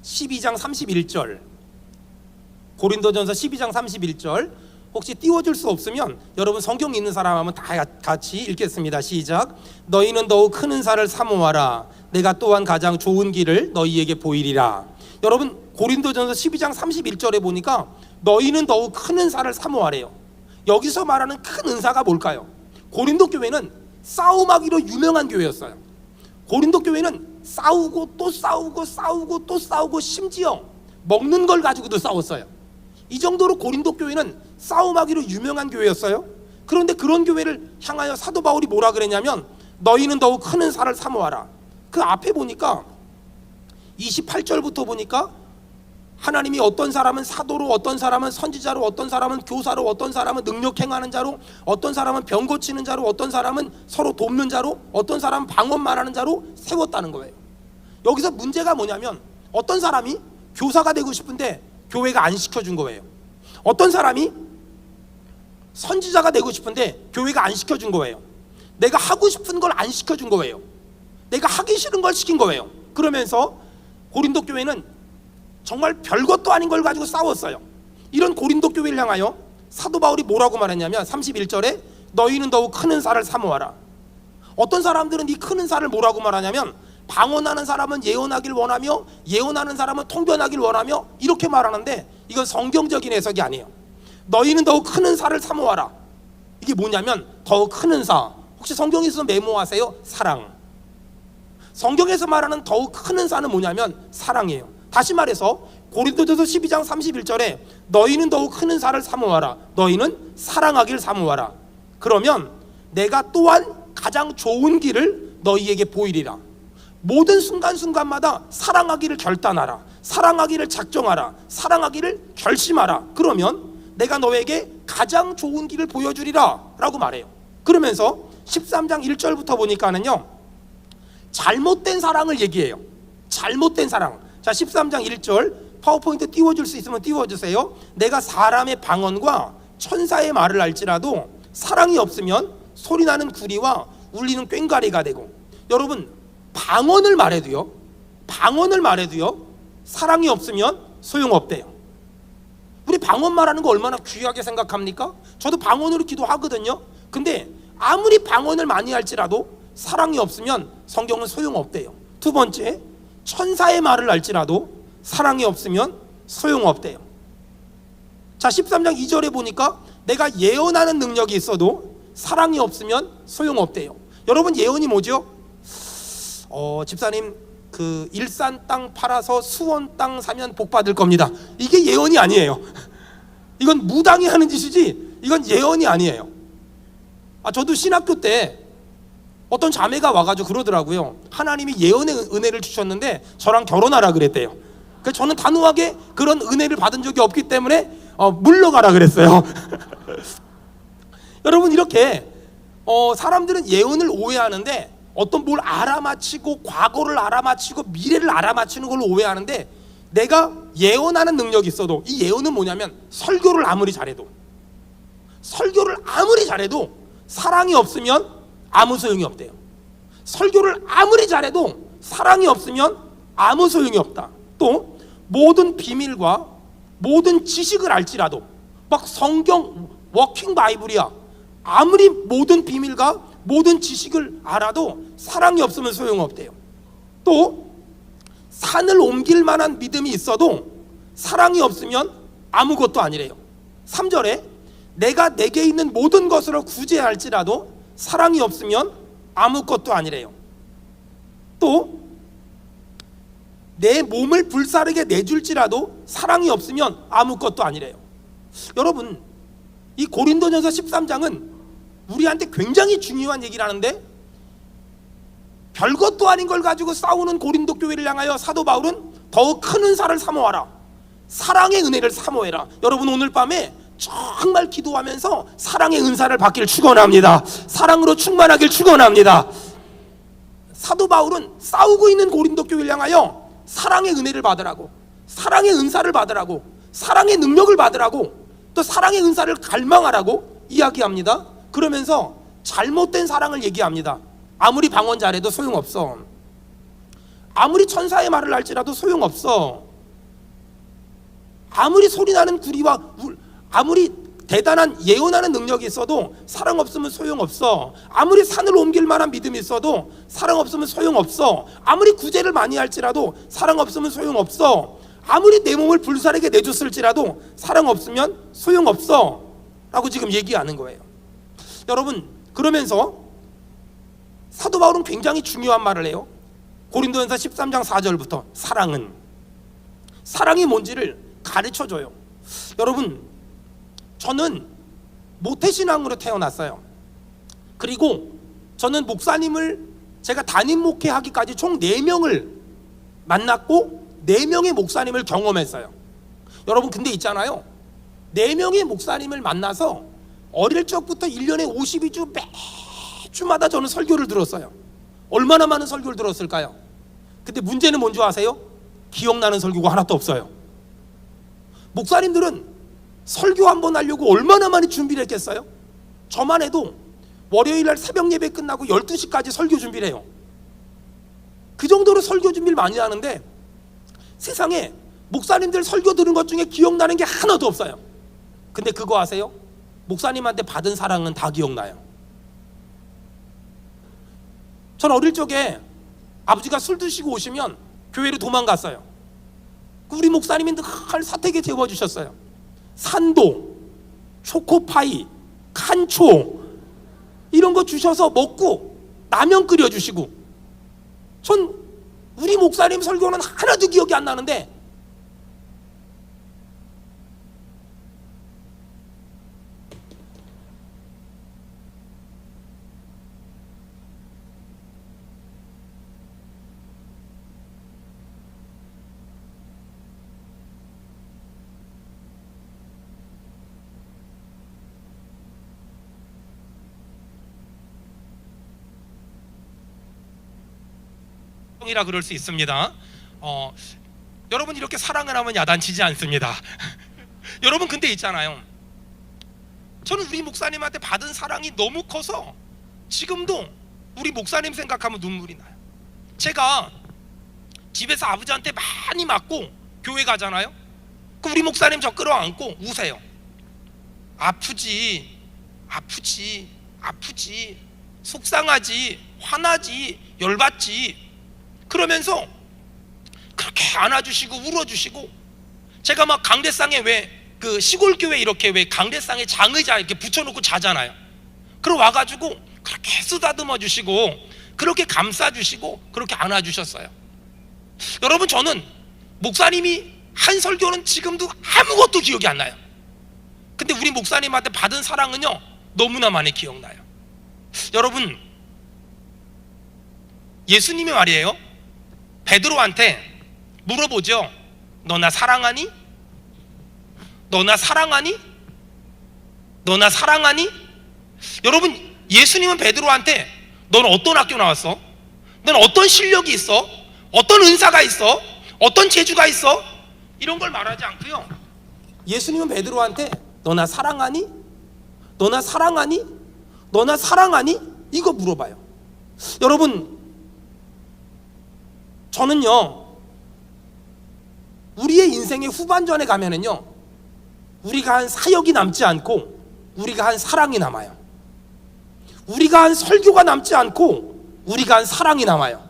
12장 31절. 고린도전서 12장 31절. 혹시 띄워줄 수 없으면 여러분 성경 있는 사람 하면 다 같이 읽겠습니다. 시작. 너희는 더욱 큰 은사를 사모하라. 내가 또한 가장 좋은 길을 너희에게 보이리라. 여러분, 고린도전서 12장 31절에 보니까 너희는 더욱 큰 은사를 사모하래요. 여기서 말하는 큰 은사가 뭘까요? 고린도 교회는 싸움하기로 유명한 교회였어요. 고린도 교회는 싸우고 또 싸우고 싸우고 또 싸우고 심지어 먹는 걸 가지고도 싸웠어요. 이 정도로 고린도 교회는 싸움하기로 유명한 교회였어요. 그런데 그런 교회를 향하여 사도 바울이 뭐라 그랬냐면 너희는 더욱 큰 은사를 사모하라. 그 앞에 보니까 28절부터 보니까 하나님이 어떤 사람은 사도로, 어떤 사람은 선지자로, 어떤 사람은 교사로, 어떤 사람은 능력 행하는 자로, 어떤 사람은 병 고치는 자로, 어떤 사람은 서로 돕는 자로, 어떤 사람은 방언만 하는 자로 세웠다는 거예요. 여기서 문제가 뭐냐면 어떤 사람이 교사가 되고 싶은데 교회가 안 시켜준 거예요. 어떤 사람이 선지자가 되고 싶은데 교회가 안 시켜준 거예요. 내가 하고 싶은 걸 안 시켜준 거예요. 내가 하기 싫은 걸 시킨 거예요. 그러면서 고린도 교회는 정말 별것도 아닌 걸 가지고 싸웠어요. 이런 고린도 교회를 향하여 사도 바울이 뭐라고 말했냐면 31절에 너희는 더욱 큰 은사를 사모하라. 어떤 사람들은 이 큰 은사를 뭐라고 말하냐면 방언하는 사람은 예언하길 원하며 예언하는 사람은 통변하길 원하며 이렇게 말하는데 이건 성경적인 해석이 아니에요. 너희는 더욱 큰 은사를 사모하라. 이게 뭐냐면 더욱 큰 은사, 혹시 성경에서 메모하세요? 사랑. 성경에서 말하는 더욱 큰 은사는 뭐냐면 사랑이에요. 다시 말해서 고린도전서 12장 31절에 너희는 더욱 큰 은사를 사모하라. 너희는 사랑하길 사모하라. 그러면 내가 또한 가장 좋은 길을 너희에게 보이리라. 모든 순간순간마다 사랑하기를 결단하라. 사랑하기를 작정하라. 사랑하기를 결심하라. 그러면 내가 너에게 가장 좋은 길을 보여주리라 라고 말해요. 그러면서 13장 1절부터 보니까는요, 잘못된 사랑을 얘기해요. 잘못된 사랑. 자, 13장 1절 파워포인트 띄워줄 수 있으면 띄워주세요. 내가 사람의 방언과 천사의 말을 알지라도 사랑이 없으면 소리나는 구리와 울리는 꽹과리가 되고, 여러분 방언을 말해도요 사랑이 없으면 소용없대요. 우리 방언 말하는 거 얼마나 귀하게 생각합니까? 저도 방언으로 기도하거든요. 근데 아무리 방언을 많이 할지라도 사랑이 없으면 성경은 소용없대요. 두 번째, 천사의 말을 알지라도 사랑이 없으면 소용없대요. 자, 13장 2절에 보니까 내가 예언하는 능력이 있어도 사랑이 없으면 소용없대요. 여러분, 예언이 뭐죠? 집사님 그 일산 땅 팔아서 수원 땅 사면 복 받을 겁니다. 이게 예언이 아니에요. 이건 무당이 하는 짓이지 이건 예언이 아니에요. 저도 신학교 때 어떤 자매가 와가지고 그러더라고요. 하나님이 예언의 은혜를 주셨는데 저랑 결혼하라 그랬대요. 그래서 저는 단호하게 그런 은혜를 받은 적이 없기 때문에 물러가라 그랬어요. 여러분, 이렇게 사람들은 예언을 오해하는데, 어떤 뭘 알아맞히고 과거를 알아맞히고 미래를 알아맞히는 걸로 오해하는데, 내가 예언하는 능력이 있어도, 이 예언은 뭐냐면 설교를 아무리 잘해도 사랑이 없으면 아무 소용이 없대요. 설교를 아무리 잘해도 사랑이 없으면 아무 소용이 없다. 또 모든 비밀과 모든 지식을 알지라도, 막 성경 워킹 바이블이야, 아무리 모든 비밀과 모든 지식을 알아도 사랑이 없으면 소용없대요. 또 산을 옮길 만한 믿음이 있어도 사랑이 없으면 아무것도 아니래요. 3절에 내가 내게 있는 모든 것으로 구제할지라도 사랑이 없으면 아무것도 아니래요. 또 내 몸을 불사르게 내줄지라도 사랑이 없으면 아무것도 아니래요. 여러분, 이 고린도전서 13장은 우리한테 굉장히 중요한 얘기를 하는데, 별것도 아닌 걸 가지고 싸우는 고린도 교회를 향하여 사도 바울은 더욱 큰 은사를 사모하라, 사랑의 은혜를 사모해라. 여러분, 오늘 밤에 정말 기도하면서 사랑의 은사를 받기를 축원합니다. 사랑으로 충만하길 축원합니다. 사도 바울은 싸우고 있는 고린도 교회를 향하여 사랑의 은혜를 받으라고, 사랑의 은사를 받으라고, 사랑의 능력을 받으라고, 또 사랑의 은사를 갈망하라고 이야기합니다. 그러면서 잘못된 사랑을 얘기합니다. 아무리 방언 잘해도 소용없어. 아무리 천사의 말을 할지라도 소용없어. 아무리 소리나는 구리와 아무리 대단한 예언하는 능력이 있어도 사랑 없으면 소용없어. 아무리 산을 옮길 만한 믿음이 있어도 사랑 없으면 소용없어. 아무리 구제를 많이 할지라도 사랑 없으면 소용없어. 아무리 내 몸을 불사르게 내줬을지라도 사랑 없으면 소용없어 라고 지금 얘기하는 거예요. 여러분, 그러면서 사도 바울은 굉장히 중요한 말을 해요. 고린도전서 13장 4절부터 사랑이 뭔지를 가르쳐줘요. 여러분, 저는 모태신앙으로 태어났어요. 그리고 저는 목사님을 제가 담임 목회하기까지 총 4명을 만났고 4명의 목사님을 경험했어요. 여러분 근데 있잖아요, 4명의 목사님을 만나서 어릴 적부터 1년에 52주 매주마다 저는 설교를 들었어요. 얼마나 많은 설교를 들었을까요? 근데 문제는 뭔지 아세요? 기억나는 설교가 하나도 없어요. 목사님들은 설교 한 번 하려고 얼마나 많이 준비를 했겠어요? 저만 해도 월요일날 새벽 예배 끝나고 12시까지 설교 준비를 해요. 그 정도로 설교 준비를 많이 하는데 세상에 목사님들 설교 들은 것 중에 기억나는 게 하나도 없어요. 근데 그거 아세요? 목사님한테 받은 사랑은 다 기억나요. 전 어릴 적에 아버지가 술 드시고 오시면 교회로 도망갔어요. 우리 목사님이 늘 사택에 재워주셨어요. 산도, 초코파이, 칸초 이런 거 주셔서 먹고 라면 끓여주시고, 전 우리 목사님 설교는 하나도 기억이 안 나는데 이라 그럴 수 있습니다. 여러분 이렇게 사랑을 하면 야단치지 않습니다. 여러분 근데 있잖아요, 저는 우리 목사님한테 받은 사랑이 너무 커서 지금도 우리 목사님 생각하면 눈물이 나요. 제가 집에서 아버지한테 많이 맞고 교회 가잖아요. 그 우리 목사님 저 끌어안고 우세요. 아프지, 아프지, 아프지, 속상하지, 화나지, 열받지, 그러면서 그렇게 안아주시고 울어주시고, 제가 막 강대상에 왜 그 시골 교회 이렇게 왜 강대상에 장의자 이렇게 붙여놓고 자잖아요. 그럼 와가지고 그렇게 쓰다듬어 주시고 그렇게 감싸 주시고 그렇게 안아주셨어요. 여러분 저는 목사님이 한 설교는 지금도 아무것도 기억이 안 나요. 근데 우리 목사님한테 받은 사랑은요 너무나 많이 기억나요. 여러분 예수님이 말이에요, 베드로한테 물어보죠. 너 나 사랑하니? 너 나 사랑하니? 너 나 사랑하니? 여러분 예수님은 베드로한테 너는 어떤 학교 나왔어? 너는 어떤 실력이 있어? 어떤 은사가 있어? 어떤 재주가 있어? 이런 걸 말하지 않고요, 예수님은 베드로한테 너 나 사랑하니? 너 나 사랑하니? 너 나 사랑하니? 이거 물어봐요. 여러분 저는요 우리의 인생의 후반전에 가면은요 우리가 한 사역이 남지 않고 우리가 한 사랑이 남아요. 우리가 한 설교가 남지 않고 우리가 한 사랑이 남아요.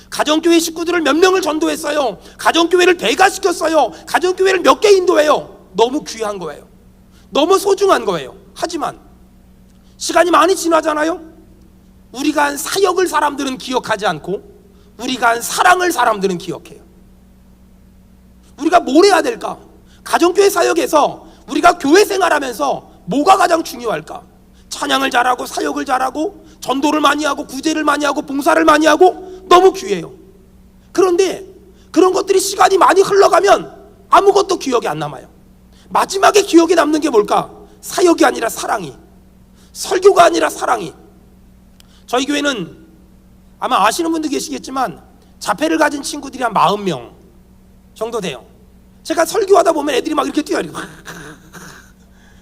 가정교회 식구들을 몇 명을 전도했어요. 가정교회를 배가시켰어요. 가정교회를 몇 개 인도해요. 너무 귀한 거예요. 너무 소중한 거예요. 하지만 시간이 많이 지나잖아요. 우리가 한 사역을 사람들은 기억하지 않고 우리가 한 사랑을 사람들은 기억해요. 우리가 뭘 해야 될까? 가정교회 사역에서 우리가 교회 생활하면서 뭐가 가장 중요할까? 찬양을 잘하고 사역을 잘하고 전도를 많이 하고 구제를 많이 하고 봉사를 많이 하고 너무 귀해요. 그런데 그런 것들이 시간이 많이 흘러가면 아무것도 기억이 안 남아요. 마지막에 기억에 남는 게 뭘까? 사역이 아니라 사랑이, 설교가 아니라 사랑이. 저희 교회는 아마 아시는 분도 계시겠지만 자폐를 가진 친구들이 한 40명 정도 돼요. 제가 설교하다 보면 애들이 막 이렇게 뛰어요.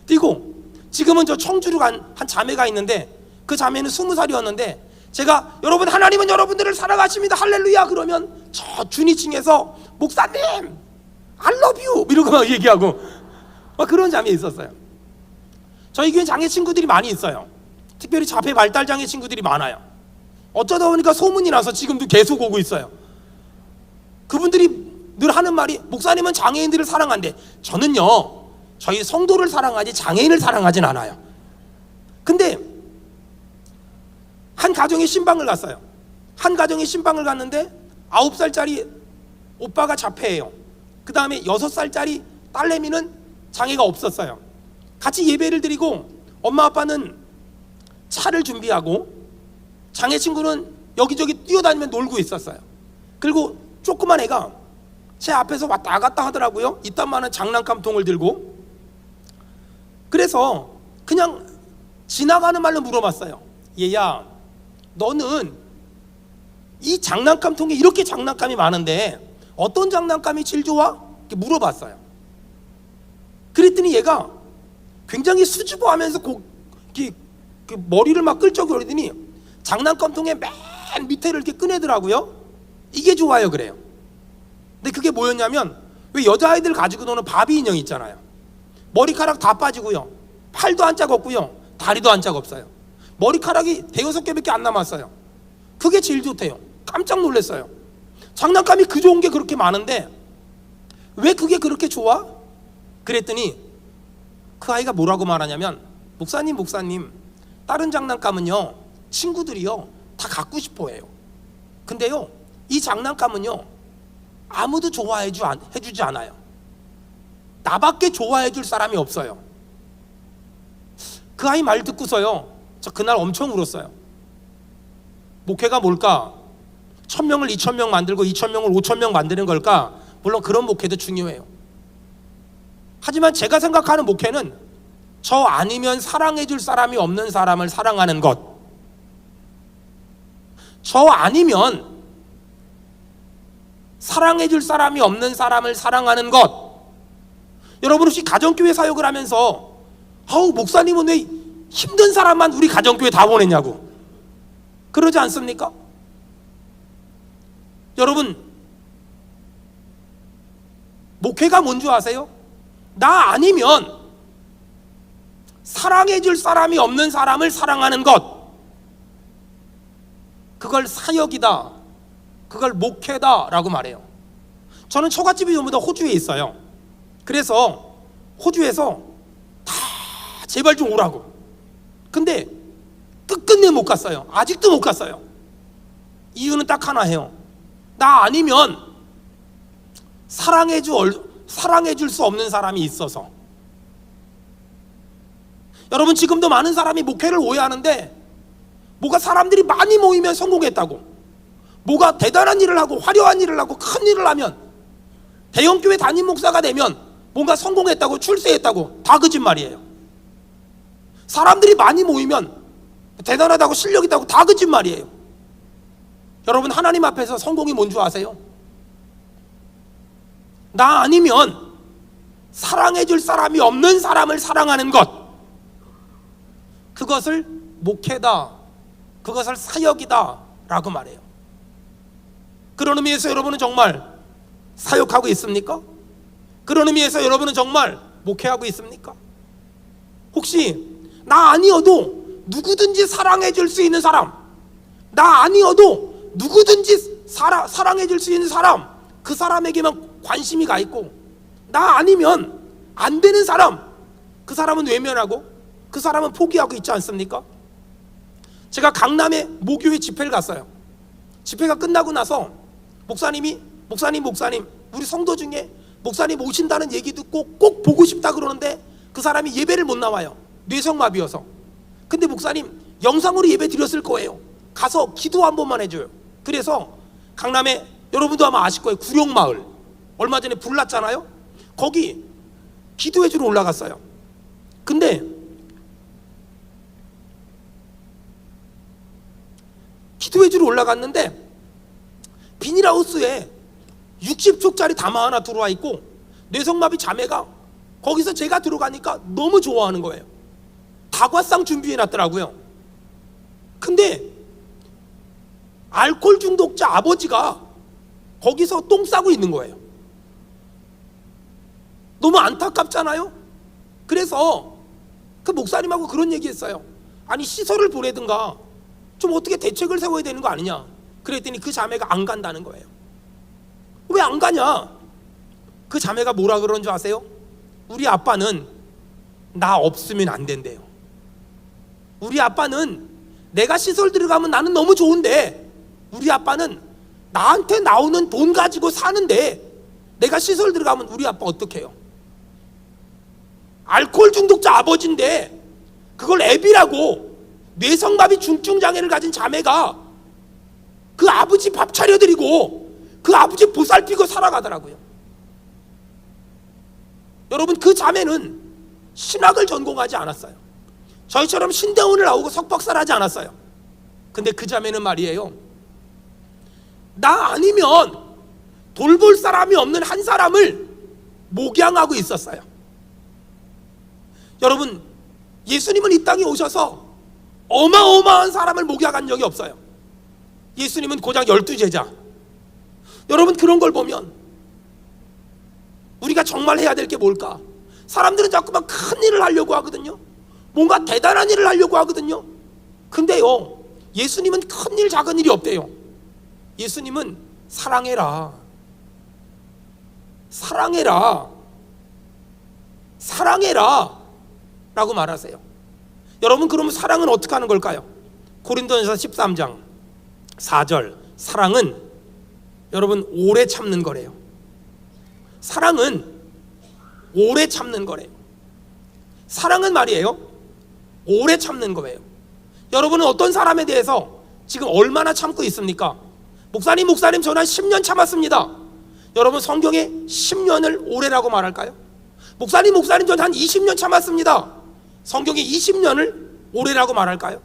뛰고, 지금은 저 청주로 간 한 자매가 있는데 그 자매는 20살이었는데 제가 여러분 하나님은 여러분들을 사랑하십니다 할렐루야 그러면 저 준이층에서 목사님 I love you 이러고 막 얘기하고 막 그런 자매 있었어요. 저희 교회 장애 친구들이 많이 있어요. 특별히 자폐 발달 장애 친구들이 많아요. 어쩌다 보니까 소문이 나서 지금도 계속 오고 있어요. 그분들이 늘 하는 말이 목사님은 장애인들을 사랑한대. 저는요 저희 성도를 사랑하지 장애인을 사랑하진 않아요. 근데 한 가정에 신방을 갔어요. 한 가정에 신방을 갔는데 9살짜리 오빠가 자폐예요. 그 다음에 6살짜리 딸내미는 장애가 없었어요. 같이 예배를 드리고 엄마 아빠는 차를 준비하고 장애 친구는 여기저기 뛰어다니며 놀고 있었어요. 그리고 조그만 애가 제 앞에서 왔다 갔다 하더라고요. 이딴만한 장난감통을 들고. 그래서 그냥 지나가는 말로 물어봤어요. 얘야, 너는 이 장난감통에 이렇게 장난감이 많은데 어떤 장난감이 제일 좋아? 이렇게 물어봤어요. 그랬더니 얘가 굉장히 수줍어하면서 머리를 막 끌적거리더니 장난감통에 맨 밑에를 이렇게 꺼내더라고요. 이게 좋아요 그래요. 근데 그게 뭐였냐면, 왜 여자아이들 가지고 노는 바비 인형 있잖아요. 머리카락 다 빠지고요, 팔도 한 짝 없고요, 다리도 한 짝 없어요. 머리카락이 5-6개밖에 안 남았어요. 그게 제일 좋대요. 깜짝 놀랐어요. 장난감이 그 좋은 게 그렇게 많은데 왜 그게 그렇게 좋아? 그랬더니 그 아이가 뭐라고 말하냐면, 목사님, 다른 장난감은요 친구들이요 다 갖고 싶어 해요. 근데요 이 장난감은요 아무도 해주지 않아요. 나밖에 좋아해 줄 사람이 없어요. 그 아이 말 듣고서요 저 그날 엄청 울었어요. 목회가 뭘까? 1000명을 2000명 만들고 2000명을 5000명 만드는 걸까? 물론 그런 목회도 중요해요. 하지만 제가 생각하는 목회는 저 아니면 사랑해 줄 사람이 없는 사람을 사랑하는 것, 저 아니면 사랑해 줄 사람이 없는 사람을 사랑하는 것. 여러분 혹시 가정교회 사역을 하면서 목사님은 왜 힘든 사람만 우리 가정교회 다 보냈냐고 그러지 않습니까? 여러분 목회가 뭔지 아세요? 나 아니면 사랑해 줄 사람이 없는 사람을 사랑하는 것, 그걸 사역이다, 그걸 목회다 라고 말해요. 저는 처갓집이 전부 다 호주에 있어요. 그래서 호주에서 다 제발 좀 오라고. 근데 끝끝내 못 갔어요. 아직도 못 갔어요. 이유는 딱 하나예요. 나 아니면 사랑해 줄 수 없는 사람이 있어서. 여러분 지금도 많은 사람이 목회를 오해하는데, 뭐가 사람들이 많이 모이면 성공했다고, 뭐가 대단한 일을 하고 화려한 일을 하고 큰 일을 하면, 대형교회 담임 목사가 되면 뭔가 성공했다고 출세했다고, 다 거짓말이에요. 사람들이 많이 모이면 대단하다고 실력 있다고, 다 거짓말이에요. 여러분 하나님 앞에서 성공이 뭔 줄 아세요? 나 아니면 사랑해 줄 사람이 없는 사람을 사랑하는 것, 그것을 목회다, 그것을 사역이다 라고 말해요. 그런 의미에서 여러분은 정말 사역하고 있습니까? 그런 의미에서 여러분은 정말 목회하고 있습니까? 혹시 나 아니어도 누구든지 사랑해 줄 수 있는 사람, 나 아니어도 누구든지 사랑해 줄 수 있는 사람, 그 사람에게만 관심이 가 있고, 나 아니면 안 되는 사람, 그 사람은 외면하고 그 사람은 포기하고 있지 않습니까? 제가 강남에 모교회 집회를 갔어요. 집회가 끝나고 나서 목사님 우리 성도 중에 목사님 오신다는 얘기 듣고 꼭 보고 싶다 그러는데 그 사람이 예배를 못 나와요. 뇌성마비여서. 근데 목사님 영상으로 예배 드렸을 거예요. 가서 기도 한 번만 해줘요. 그래서 강남에, 여러분도 아마 아실 거예요, 구룡마을 얼마 전에 불 났잖아요. 거기 기도해 주러 올라갔어요. 근데 기도해 주러 올라갔는데 비닐하우스에 60촉짜리 담화 하나 들어와 있고, 뇌성마비 자매가 거기서 제가 들어가니까 너무 좋아하는 거예요. 다과상 준비해 놨더라고요. 근데 알코올 중독자 아버지가 거기서 똥 싸고 있는 거예요. 너무 안타깝잖아요. 그래서 그 목사님하고 그런 얘기 했어요. 아니 시설을 보내든가 좀 어떻게 대책을 세워야 되는 거 아니냐. 그랬더니 그 자매가 안 간다는 거예요. 왜 안 가냐? 그 자매가 뭐라 그러는 줄 아세요? 우리 아빠는 나 없으면 안 된대요. 우리 아빠는 내가 시설 들어가면 나는 너무 좋은데, 우리 아빠는 나한테 나오는 돈 가지고 사는데 내가 시설 들어가면 우리 아빠 어떡해요? 알코올 중독자 아버지인데 그걸 애비라고 뇌성마비 중증 장애를 가진 자매가 그 아버지 밥 차려드리고 그 아버지 보살피고 살아가더라고요. 여러분, 그 자매는 신학을 전공하지 않았어요. 저희처럼 신대원을 나오고 석박사를 하지 않았어요. 근데 그 자매는 말이에요, 나 아니면 돌볼 사람이 없는 한 사람을 목양하고 있었어요. 여러분, 예수님은 이 땅에 오셔서 어마어마한 사람을 목양한 적이 없어요. 예수님은 고작 12제자. 여러분, 그런 걸 보면 우리가 정말 해야 될 게 뭘까? 사람들은 자꾸만 큰 일을 하려고 하거든요. 뭔가 대단한 일을 하려고 하거든요. 근데요, 예수님은 큰 일 작은 일이 없대요. 예수님은 사랑해라, 사랑해라, 사랑해라 라고 말하세요. 여러분, 그러면 사랑은 어떻게 하는 걸까요? 고린도전서 13장 4절, 사랑은 여러분 오래 참는 거래요. 사랑은 오래 참는 거래요. 사랑은 말이에요, 오래 참는 거예요. 여러분은 어떤 사람에 대해서 지금 얼마나 참고 있습니까? 목사님 저는 한 10년 참았습니다. 여러분, 성경에 10년을 오래라고 말할까요? 목사님 저는 한 20년 참았습니다. 성경에 20년을 오래라고 말할까요?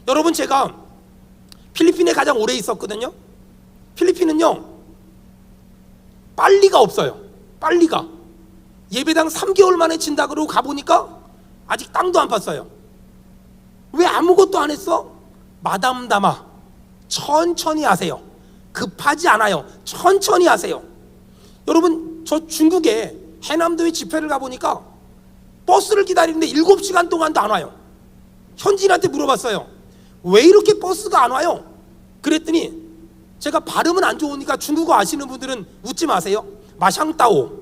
여러분, 제가 필리핀에 가장 오래 있었거든요. 필리핀은요, 빨리가 없어요. 빨리가. 예배당 3개월 만에 친다 그러고 가보니까 아직 땅도 안 팠어요. 왜 아무것도 안 했어? 마담다마, 천천히 하세요. 급하지 않아요. 천천히 하세요. 여러분, 저 중국에 해남도에 집회를 가보니까 버스를 기다리는데 7시간 동안도 안 와요. 현지인한테 물어봤어요. 왜 이렇게 버스가 안 와요? 그랬더니 제가 발음은 안 좋으니까 중국어 아시는 분들은 웃지 마세요. 마샹따오.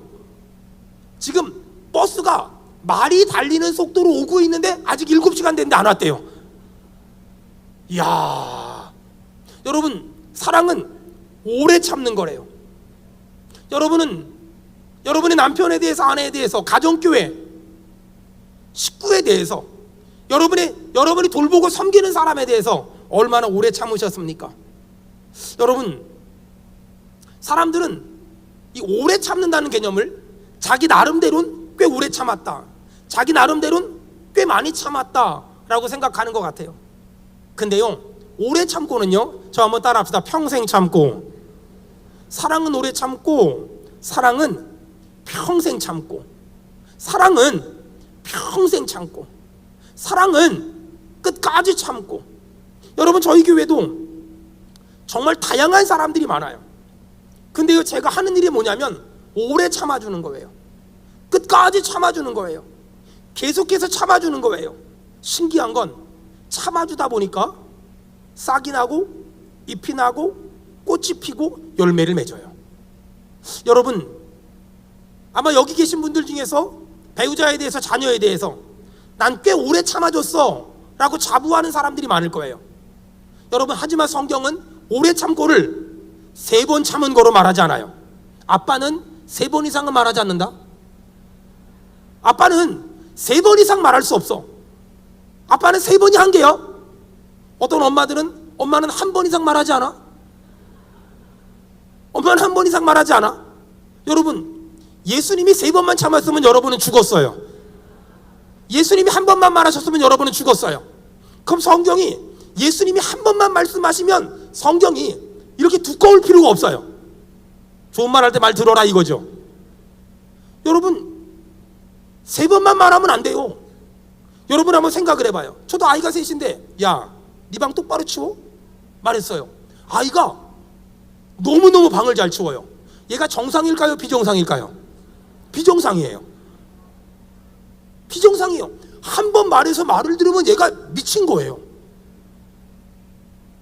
지금 버스가 말이 달리는 속도로 오고 있는데 아직 7시간 됐는데 안 왔대요. 이야, 여러분, 사랑은 오래 참는 거래요. 여러분의 남편에 대해서, 아내에 대해서, 가정교회, 식구에 대해서, 여러분이 돌보고 섬기는 사람에 대해서 얼마나 오래 참으셨습니까? 여러분, 사람들은 이 오래 참는다는 개념을 자기 나름대로는 꽤 오래 참았다, 자기 나름대로는 꽤 많이 참았다 라고 생각하는 것 같아요. 근데요, 오래 참고는요, 저 한번 따라 합시다. 평생 참고. 사랑은 오래 참고, 사랑은 평생 참고, 사랑은 평생 참고, 사랑은 끝까지 참고. 여러분, 저희 교회도 정말 다양한 사람들이 많아요. 근데요, 제가 하는 일이 뭐냐면 오래 참아주는 거예요. 끝까지 참아주는 거예요. 계속해서 참아주는 거예요. 신기한 건 참아주다 보니까 싹이 나고 잎이 나고 꽃이 피고 열매를 맺어요. 여러분, 아마 여기 계신 분들 중에서 배우자에 대해서, 자녀에 대해서 난 꽤 오래 참아줬어 라고 자부하는 사람들이 많을 거예요. 여러분, 하지만 성경은 오래 참고를 3번 참은 거로 말하지 않아요. 아빠는 3번 이상은 말하지 않는다. 아빠는 3번 이상 말할 수 없어. 아빠는 3번이 한계야. 어떤 엄마는 1번 이상 말하지 않아. 엄마는 1번 이상 말하지 않아. 여러분, 예수님이 3번만 참았으면 여러분은 죽었어요. 예수님이 1번만 말하셨으면 여러분은 죽었어요. 그럼 성경이 예수님이 1번만 말씀하시면 성경이 이렇게 두꺼울 필요가 없어요. 좋은 말 할 때 말 들어라 이거죠. 여러분, 3번만 말하면 안 돼요. 여러분, 한번 생각을 해봐요. 저도 아이가 셋인데, 야, 네 방 똑바로 치워? 말했어요. 아이가 너무너무 방을 잘 치워요. 얘가 정상일까요, 비정상일까요? 비정상이에요. 비정상이에요. 한 번 말해서 말을 들으면 얘가 미친 거예요.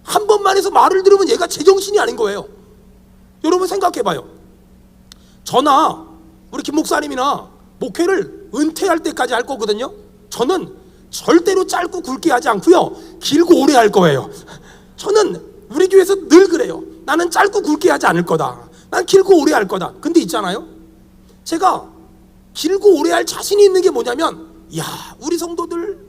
한 번만 해서 말을 들으면 얘가 제정신이 아닌 거예요. 여러분, 생각해봐요. 저나 우리 김 목사님이나 목회를 은퇴할 때까지 할 거거든요. 저는 절대로 짧고 굵게 하지 않고요, 길고 오래 할 거예요. 저는 우리 교회에서 늘 그래요. 나는 짧고 굵게 하지 않을 거다. 난 길고 오래 할 거다. 근데 있잖아요, 제가 길고 오래 할 자신이 있는 게 뭐냐면, 야, 우리 성도들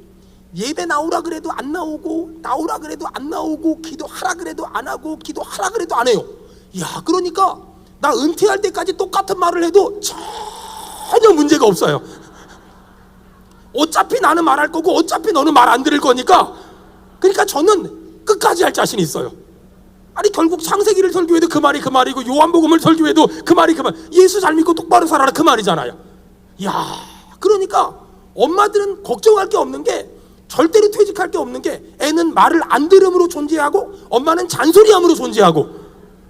예배 나오라 그래도 안 나오고, 나오라 그래도 안 나오고, 기도하라 그래도 안 하고, 기도하라 그래도 안 해요. 야, 그러니까 나 은퇴할 때까지 똑같은 말을 해도 전혀 문제가 없어요. 어차피 나는 말할 거고 어차피 너는 말 안 들을 거니까, 그러니까 저는 끝까지 할 자신이 있어요. 아니 결국 창세기를 설교해도 그 말이 그 말이고, 요한복음을 설교해도 그 말이 그 말. 예수 잘 믿고 똑바로 살아라 그 말이잖아요. 야, 그러니까 엄마들은 걱정할 게 없는 게, 절대로 퇴직할 게 없는 게, 애는 말을 안 들음으로 존재하고 엄마는 잔소리함으로 존재하고,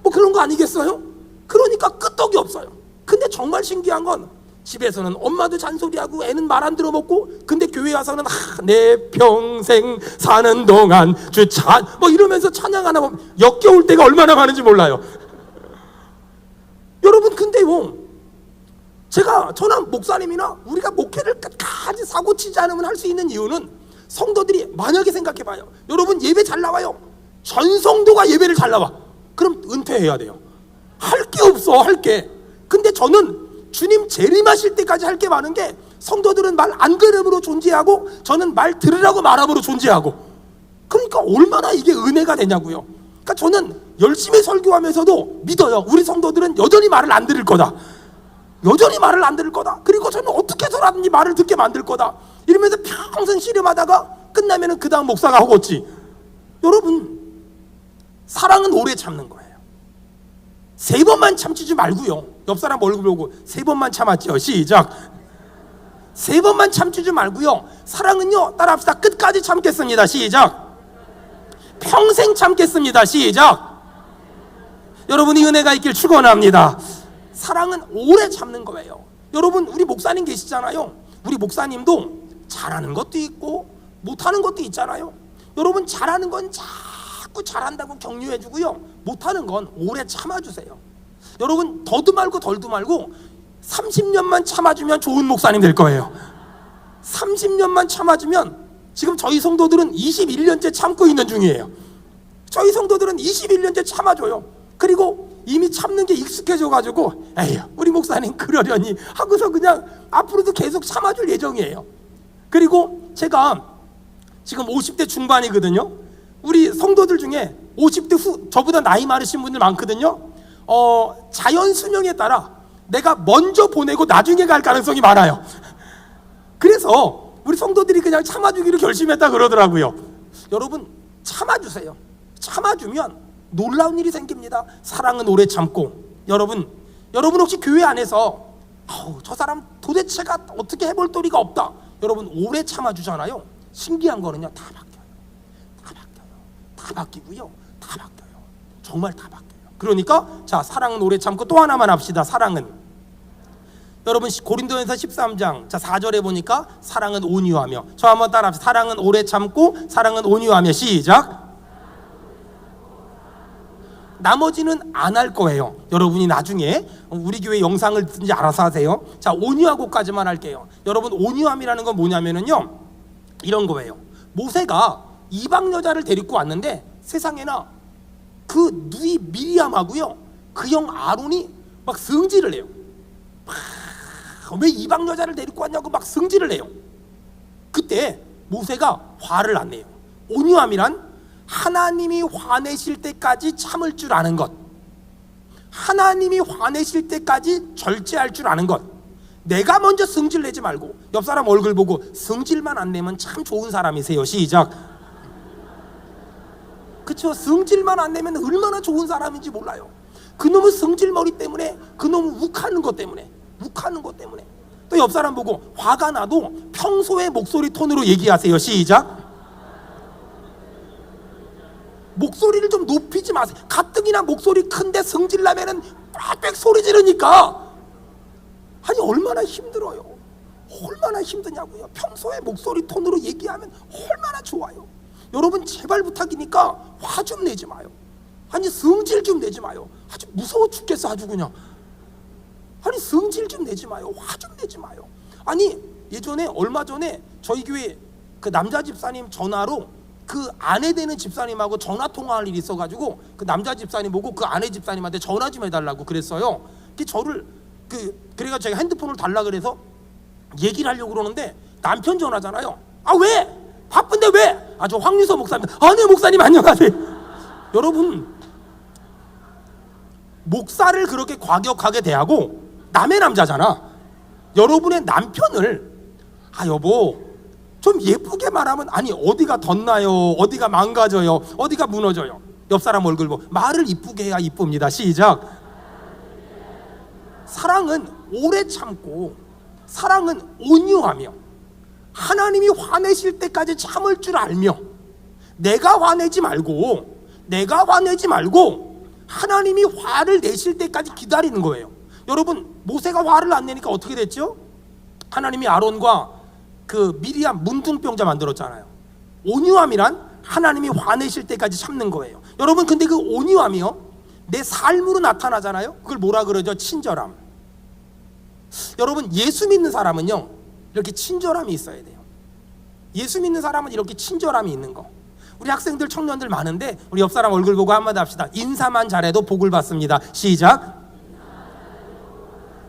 뭐 그런 거 아니겠어요? 그러니까 끄떡이 없어요. 근데 정말 신기한 건, 집에서는 엄마도 잔소리하고 애는 말 안 들어먹고, 근데 교회 와서는 내 평생 사는 동안 주찬 뭐 이러면서 찬양 안 하고 역겨울 때가 얼마나 많은지 몰라요. 여러분, 근데요, 저나 목사님이나 우리가 목회를 끝까지 사고치지 않으면 할 수 있는 이유는, 성도들이 만약에 생각해봐요. 여러분 예배 잘 나와요. 전 성도가 예배를 잘 나와. 그럼 은퇴해야 돼요. 할 게 없어, 할 게. 근데 저는 주님 재림하실 때까지 할 게 많은 게, 성도들은 말 안 들음으로 존재하고 저는 말 들으라고 말함으로 존재하고, 그러니까 얼마나 이게 은혜가 되냐고요. 그러니까 저는 열심히 설교하면서도 믿어요. 우리 성도들은 여전히 말을 안 들을 거다. 여전히 말을 안 들을 거다. 그리고 저는 어떻게 해서라든지 말을 듣게 만들 거다. 이러면서 평생 씨름하다가 끝나면은 그 다음 목사가 하겠지. 여러분, 사랑은 오래 참는 거예요. 3번만 참지 말고요. 옆 사람 얼굴 보고 3번만 참았죠. 시작. 3번만 참지 말고요. 사랑은요, 따라합시다. 끝까지 참겠습니다. 시작. 평생 참겠습니다. 시작. 여러분이 은혜가 있길 축원합니다. 사랑은 오래 참는 거예요. 여러분, 우리 목사님 계시잖아요. 우리 목사님도 잘하는 것도 있고 못하는 것도 있잖아요. 여러분, 잘하는 건 자꾸 잘한다고 격려해주고요, 못하는 건 오래 참아주세요. 여러분, 더도 말고 덜도 말고 30년만 참아주면 좋은 목사님 될 거예요. 30년만 참아주면, 지금 저희 성도들은 21년째 참고 있는 중이에요. 저희 성도들은 21년째 참아줘요. 그리고 이미 참는 게 익숙해져가지고, 에휴, 우리 목사님 그러려니 하고서 그냥 앞으로도 계속 참아줄 예정이에요. 그리고 제가 지금 50대 중반이거든요. 우리 성도들 중에 50대 후, 저보다 나이 많으신 분들 많거든요. 자연 수명에 따라 내가 먼저 보내고 나중에 갈 가능성이 많아요. 그래서 우리 성도들이 그냥 참아주기로 결심했다 그러더라고요. 여러분, 참아주세요. 참아주면 놀라운 일이 생깁니다. 사랑은 오래 참고. 여러분 혹시 교회 안에서 저 사람 도대체가 어떻게 해볼 도리가 없다, 여러분 오래 참아주잖아요. 신기한 거는요, 다 바뀌고요, 다 바뀌어요. 정말 다 바뀌어요. 그러니까 자, 사랑은 오래 참고. 또 하나만 합시다. 사랑은, 여러분 고린도전서 13장 자 4절에 보니까 사랑은 온유하며, 저 한번 따라 합시다. 사랑은 오래 참고, 사랑은 온유하며. 시작. 나머지는 안 할 거예요. 여러분이 나중에 우리 교회 영상을 듣는지 알아서 하세요. 자, 온유하고까지만 할게요. 여러분, 온유함이라는 건 뭐냐면은요, 이런 거예요. 모세가 이방 여자를 데리고 왔는데, 세상에나 그 누이 미리암하고요, 그 형 아론이 막 승질을 해요. 왜 이방 여자를 데리고 왔냐고 막 승질을 해요. 그때 모세가 화를 안 내요. 온유함이란 하나님이 화내실 때까지 참을 줄 아는 것, 하나님이 화내실 때까지 절제할 줄 아는 것. 내가 먼저 승질 내지 말고 옆 사람 얼굴 보고 승질만 안 내면 참 좋은 사람이세요. 시작. 그쵸? 승질만 안 내면 얼마나 좋은 사람인지 몰라요. 그놈의 승질머리 때문에, 그놈의 욱하는 것 때문에. 또 옆 사람 보고 화가 나도 평소의 목소리 톤으로 얘기하세요. 시작. 목소리를 좀 높이지 마세요. 가뜩이나 목소리 큰데 승질 나면은 빽빽 소리 지르니까, 아니 얼마나 힘들어요. 얼마나 힘드냐고요. 평소에 목소리 톤으로 얘기하면 얼마나 좋아요. 여러분, 제발 부탁이니까 화 좀 내지 마요. 아니 승질 좀 내지 마요. 아주 무서워 죽겠어 아주 그냥. 아니 승질 좀 내지 마요. 화 좀 내지 마요. 아니 예전에 얼마 전에 저희 교회 그 남자 집사님 전화로 그 아내 되는 집사님하고 전화 통화할 일이 있어가지고, 그 남자 집사님 보고 그 아내 집사님한테 전화 좀 해달라고 그랬어요. 그래가지고 제가 핸드폰을 달라 그래서 얘기를 하려고 그러는데, 남편 전화잖아요. 아 왜? 바쁜데 왜? 아 저 황유서 목사님. 아 네 목사님 안녕하세요. 여러분, 목사를 그렇게 과격하게 대하고 남의 남자잖아. 여러분의 남편을 여보 좀 예쁘게 말하면 아니 어디가 덧나요? 어디가 망가져요? 어디가 무너져요? 옆 사람 얼굴 보고 말을 이쁘게 해야 이쁩니다. 시작. 사랑은 오래 참고 사랑은 온유하며 하나님이 화내실 때까지 참을 줄 알며 내가 화내지 말고 하나님이 화를 내실 때까지 기다리는 거예요. 여러분 모세가 화를 안 내니까 어떻게 됐죠? 하나님이 아론과 그 미리암 문둥병자 만들었잖아요. 온유함이란 하나님이 화내실 때까지 참는 거예요. 여러분 근데 그 온유함이요 내 삶으로 나타나잖아요. 그걸 뭐라 그러죠? 친절함. 여러분 예수 믿는 사람은요 이렇게 친절함이 있어야 돼요. 예수 믿는 사람은 이렇게 친절함이 있는 거. 우리 학생들 청년들 많은데 우리 옆 사람 얼굴 보고 한마디 합시다. 인사만 잘해도 복을 받습니다. 시작.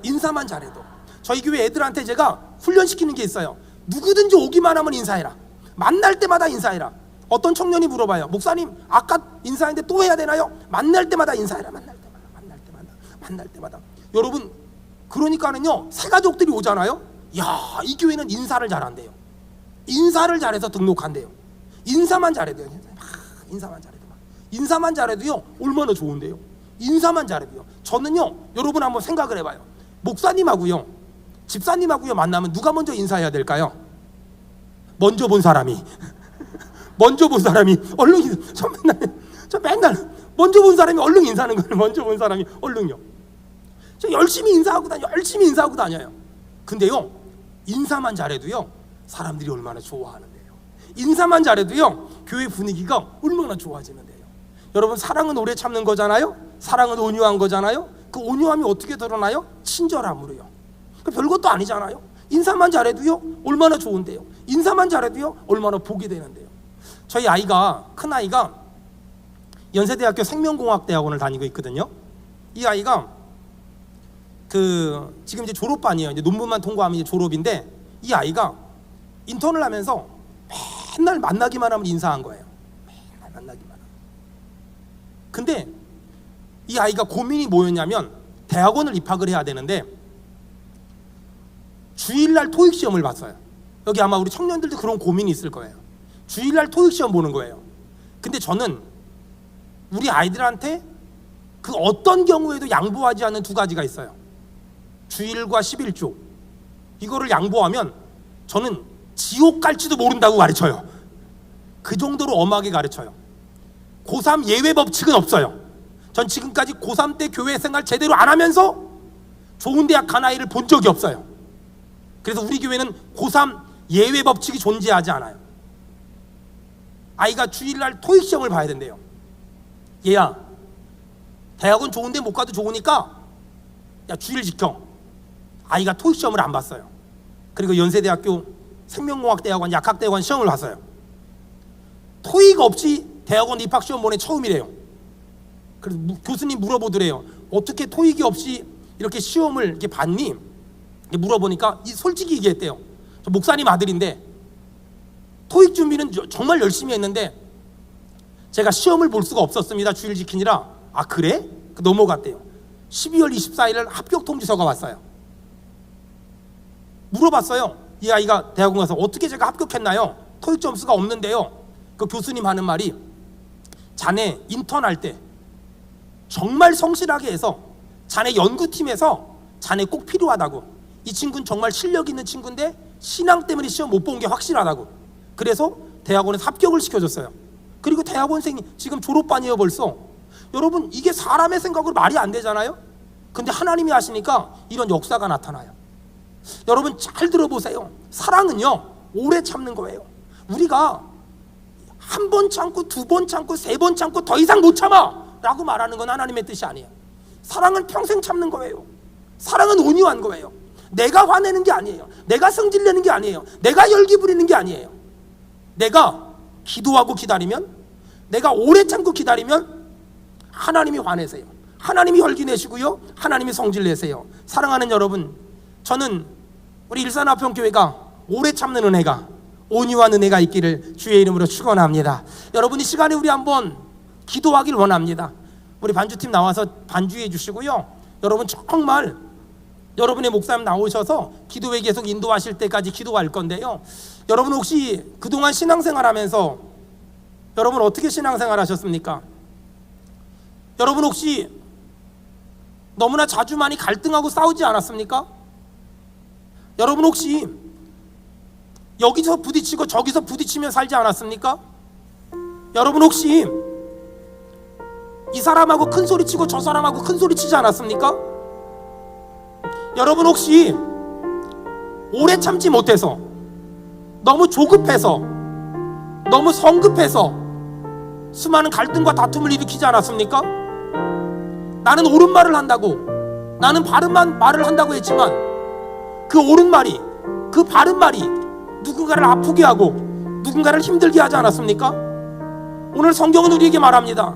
인사만 잘해도. 저희 교회 애들한테 제가 훈련시키는 게 있어요. 누구든지 오기만 하면 인사해라. 만날 때마다 인사해라. 어떤 청년이 물어봐요. 목사님 아까 인사했는데 또 해야 되나요? 만날 때마다 인사해라. 만날 때마다. 여러분 그러니까는요 새 가족들이 오잖아요. 야, 이 교회는 인사를 잘한대요. 인사를 잘해서 등록한대요. 인사만 잘해도요. 인사만 잘해도요 얼마나 좋은데요. 인사만 잘해도요. 저는요 여러분 한번 생각을 해봐요. 목사님하고요 집사님하고요 만나면 누가 먼저 인사해야 될까요? 먼저 본 사람이 얼른 저 맨날 먼저 본 사람이 얼른 인사하는 거예요. 먼저 본 사람이 얼른요. 저 열심히 인사하고 다녀요. 근데요 인사만 잘해도요 사람들이 얼마나 좋아하는데요. 인사만 잘해도요 교회 분위기가 얼마나 좋아지는데요. 여러분 사랑은 오래 참는 거잖아요. 사랑은 온유한 거잖아요. 그 온유함이 어떻게 드러나요? 친절함으로요. 별것도 아니잖아요. 인사만 잘해도요 얼마나 좋은데요. 인사만 잘해도요 얼마나 복이 되는데요. 저희 큰 아이가 연세대학교 생명공학대학원을 다니고 있거든요. 이 아이가 지금 이제 졸업반이에요. 이제 논문만 통과하면 이제 졸업인데 이 아이가 인턴을 하면서 맨날 만나기만 하면 인사한 거예요. 맨날 만나기만 하면. 근데 이 아이가 고민이 뭐였냐면 대학원을 입학을 해야 되는데 주일날 토익 시험을 봤어요. 여기 아마 우리 청년들도 그런 고민이 있을 거예요. 주일날 토익 시험 보는 거예요. 근데 저는 우리 아이들한테 그 어떤 경우에도 양보하지 않는 두 가지가 있어요. 주일과 11조. 이거를 양보하면 저는 지옥 갈지도 모른다고 가르쳐요. 그 정도로 엄하게 가르쳐요. 고3 예외 법칙은 없어요. 전 지금까지 고3 때 교회 생활 제대로 안 하면서 좋은 대학 간 아이를 본 적이 없어요. 그래서 우리 교회는 고3 예외 법칙이 존재하지 않아요. 아이가 주일날 토익 시험을 봐야 된대요. 얘야, 대학은 좋은데 못 가도 좋으니까 야 주일 지켜. 아이가 토익 시험을 안 봤어요. 그리고 연세대학교 생명공학대학원 약학대학원 시험을 봤어요. 토익 없이 대학원 입학 시험 보내 처음이래요. 그래서 교수님 물어보더래요. 어떻게 토익이 없이 이렇게 시험을 이렇게 봤니? 물어보니까 솔직히 얘기했대요. 저 목사님 아들인데 토익 준비는 정말 열심히 했는데 제가 시험을 볼 수가 없었습니다. 주일 지키느라. 아 그래? 넘어갔대요. 12월 24일 합격 통지서가 왔어요. 물어봤어요. 이 아이가 대학원 가서 어떻게 제가 합격했나요? 토익 점수가 없는데요. 그 교수님 하는 말이 자네 인턴할 때 정말 성실하게 해서 자네 연구팀에서 자네 꼭 필요하다고. 이 친구는 정말 실력 있는 친구인데 신앙 때문에 시험 못 본 게 확실하다고. 그래서 대학원에서 합격을 시켜줬어요. 그리고 대학원생이 지금 졸업반이에요 벌써. 여러분 이게 사람의 생각으로 말이 안 되잖아요. 근데 하나님이 하시니까 이런 역사가 나타나요. 여러분 잘 들어보세요. 사랑은요 오래 참는 거예요. 우리가 한 번 참고 두 번 참고 세 번 참고 더 이상 못 참아 라고 말하는 건 하나님의 뜻이 아니에요. 사랑은 평생 참는 거예요. 사랑은 온유한 거예요. 내가 화내는 게 아니에요. 내가 성질내는 게 아니에요. 내가 열기 부리는 게 아니에요. 내가 기도하고 기다리면, 내가 오래 참고 기다리면 하나님이 화내세요. 하나님이 혈기 내시고요, 하나님이 성질 내세요. 사랑하는 여러분, 저는 우리 일산화평교회가 오래 참는 은혜가, 온유한 은혜가 있기를 주의 이름으로 축원합니다. 여러분 이 시간에 우리 한번 기도하길 원합니다. 우리 반주팀 나와서 반주해 주시고요. 여러분 정말 여러분의 목사님 나오셔서 기도회 계속 인도하실 때까지 기도할 건데요, 여러분 혹시 그동안 신앙생활 하면서 여러분 어떻게 신앙생활 하셨습니까? 여러분 혹시 너무나 자주 많이 갈등하고 싸우지 않았습니까? 여러분 혹시 여기서 부딪히고 저기서 부딪히며 살지 않았습니까? 여러분 혹시 이 사람하고 큰 소리 치고 저 사람하고 큰 소리 치지 않았습니까? 여러분 혹시 오래 참지 못해서, 너무 조급해서, 너무 성급해서 수많은 갈등과 다툼을 일으키지 않았습니까? 나는 옳은 말을 한다고, 나는 바른 말을 한다고 했지만 그 옳은 말이, 그 바른 말이 누군가를 아프게 하고 누군가를 힘들게 하지 않았습니까? 오늘 성경은 우리에게 말합니다.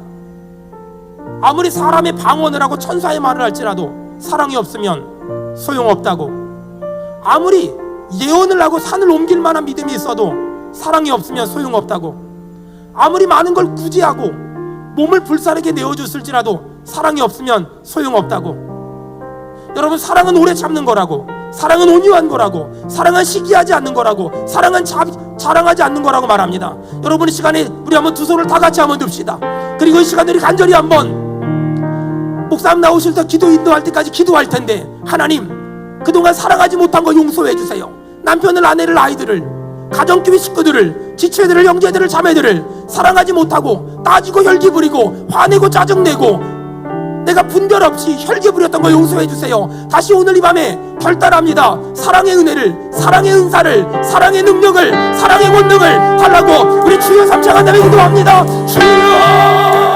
아무리 사람의 방언을 하고 천사의 말을 할지라도 사랑이 없으면 소용없다고. 아무리 예언을 하고 산을 옮길 만한 믿음이 있어도 사랑이 없으면 소용없다고. 아무리 많은 걸 구제하고 몸을 불사르게 내어줬을지라도 사랑이 없으면 소용없다고. 여러분, 사랑은 오래 참는 거라고, 사랑은 온유한 거라고, 사랑은 시기하지 않는 거라고, 사랑은 자랑하지 않는 거라고 말합니다. 여러분, 이 시간에 우리 한번 두 손을 다 같이 한번 듭시다. 그리고 이 시간에 간절히 한번 목사님 나오실 때 기도 인도할 때까지 기도할 텐데, 하나님, 그동안 사랑하지 못한 거 용서해 주세요. 남편을, 아내를, 아이들을, 가정교회 식구들을, 지체들을, 형제들을, 자매들을 사랑하지 못하고 따지고 혈기 부리고 화내고 짜증내고 내가 분별 없이 혈기 부렸던 거 용서해 주세요. 다시 오늘 이 밤에 결단합니다. 사랑의 은혜를, 사랑의 은사를, 사랑의 능력을, 사랑의 권능을 달라고 우리 주여 삼창한 다음에 기도합니다. 주여!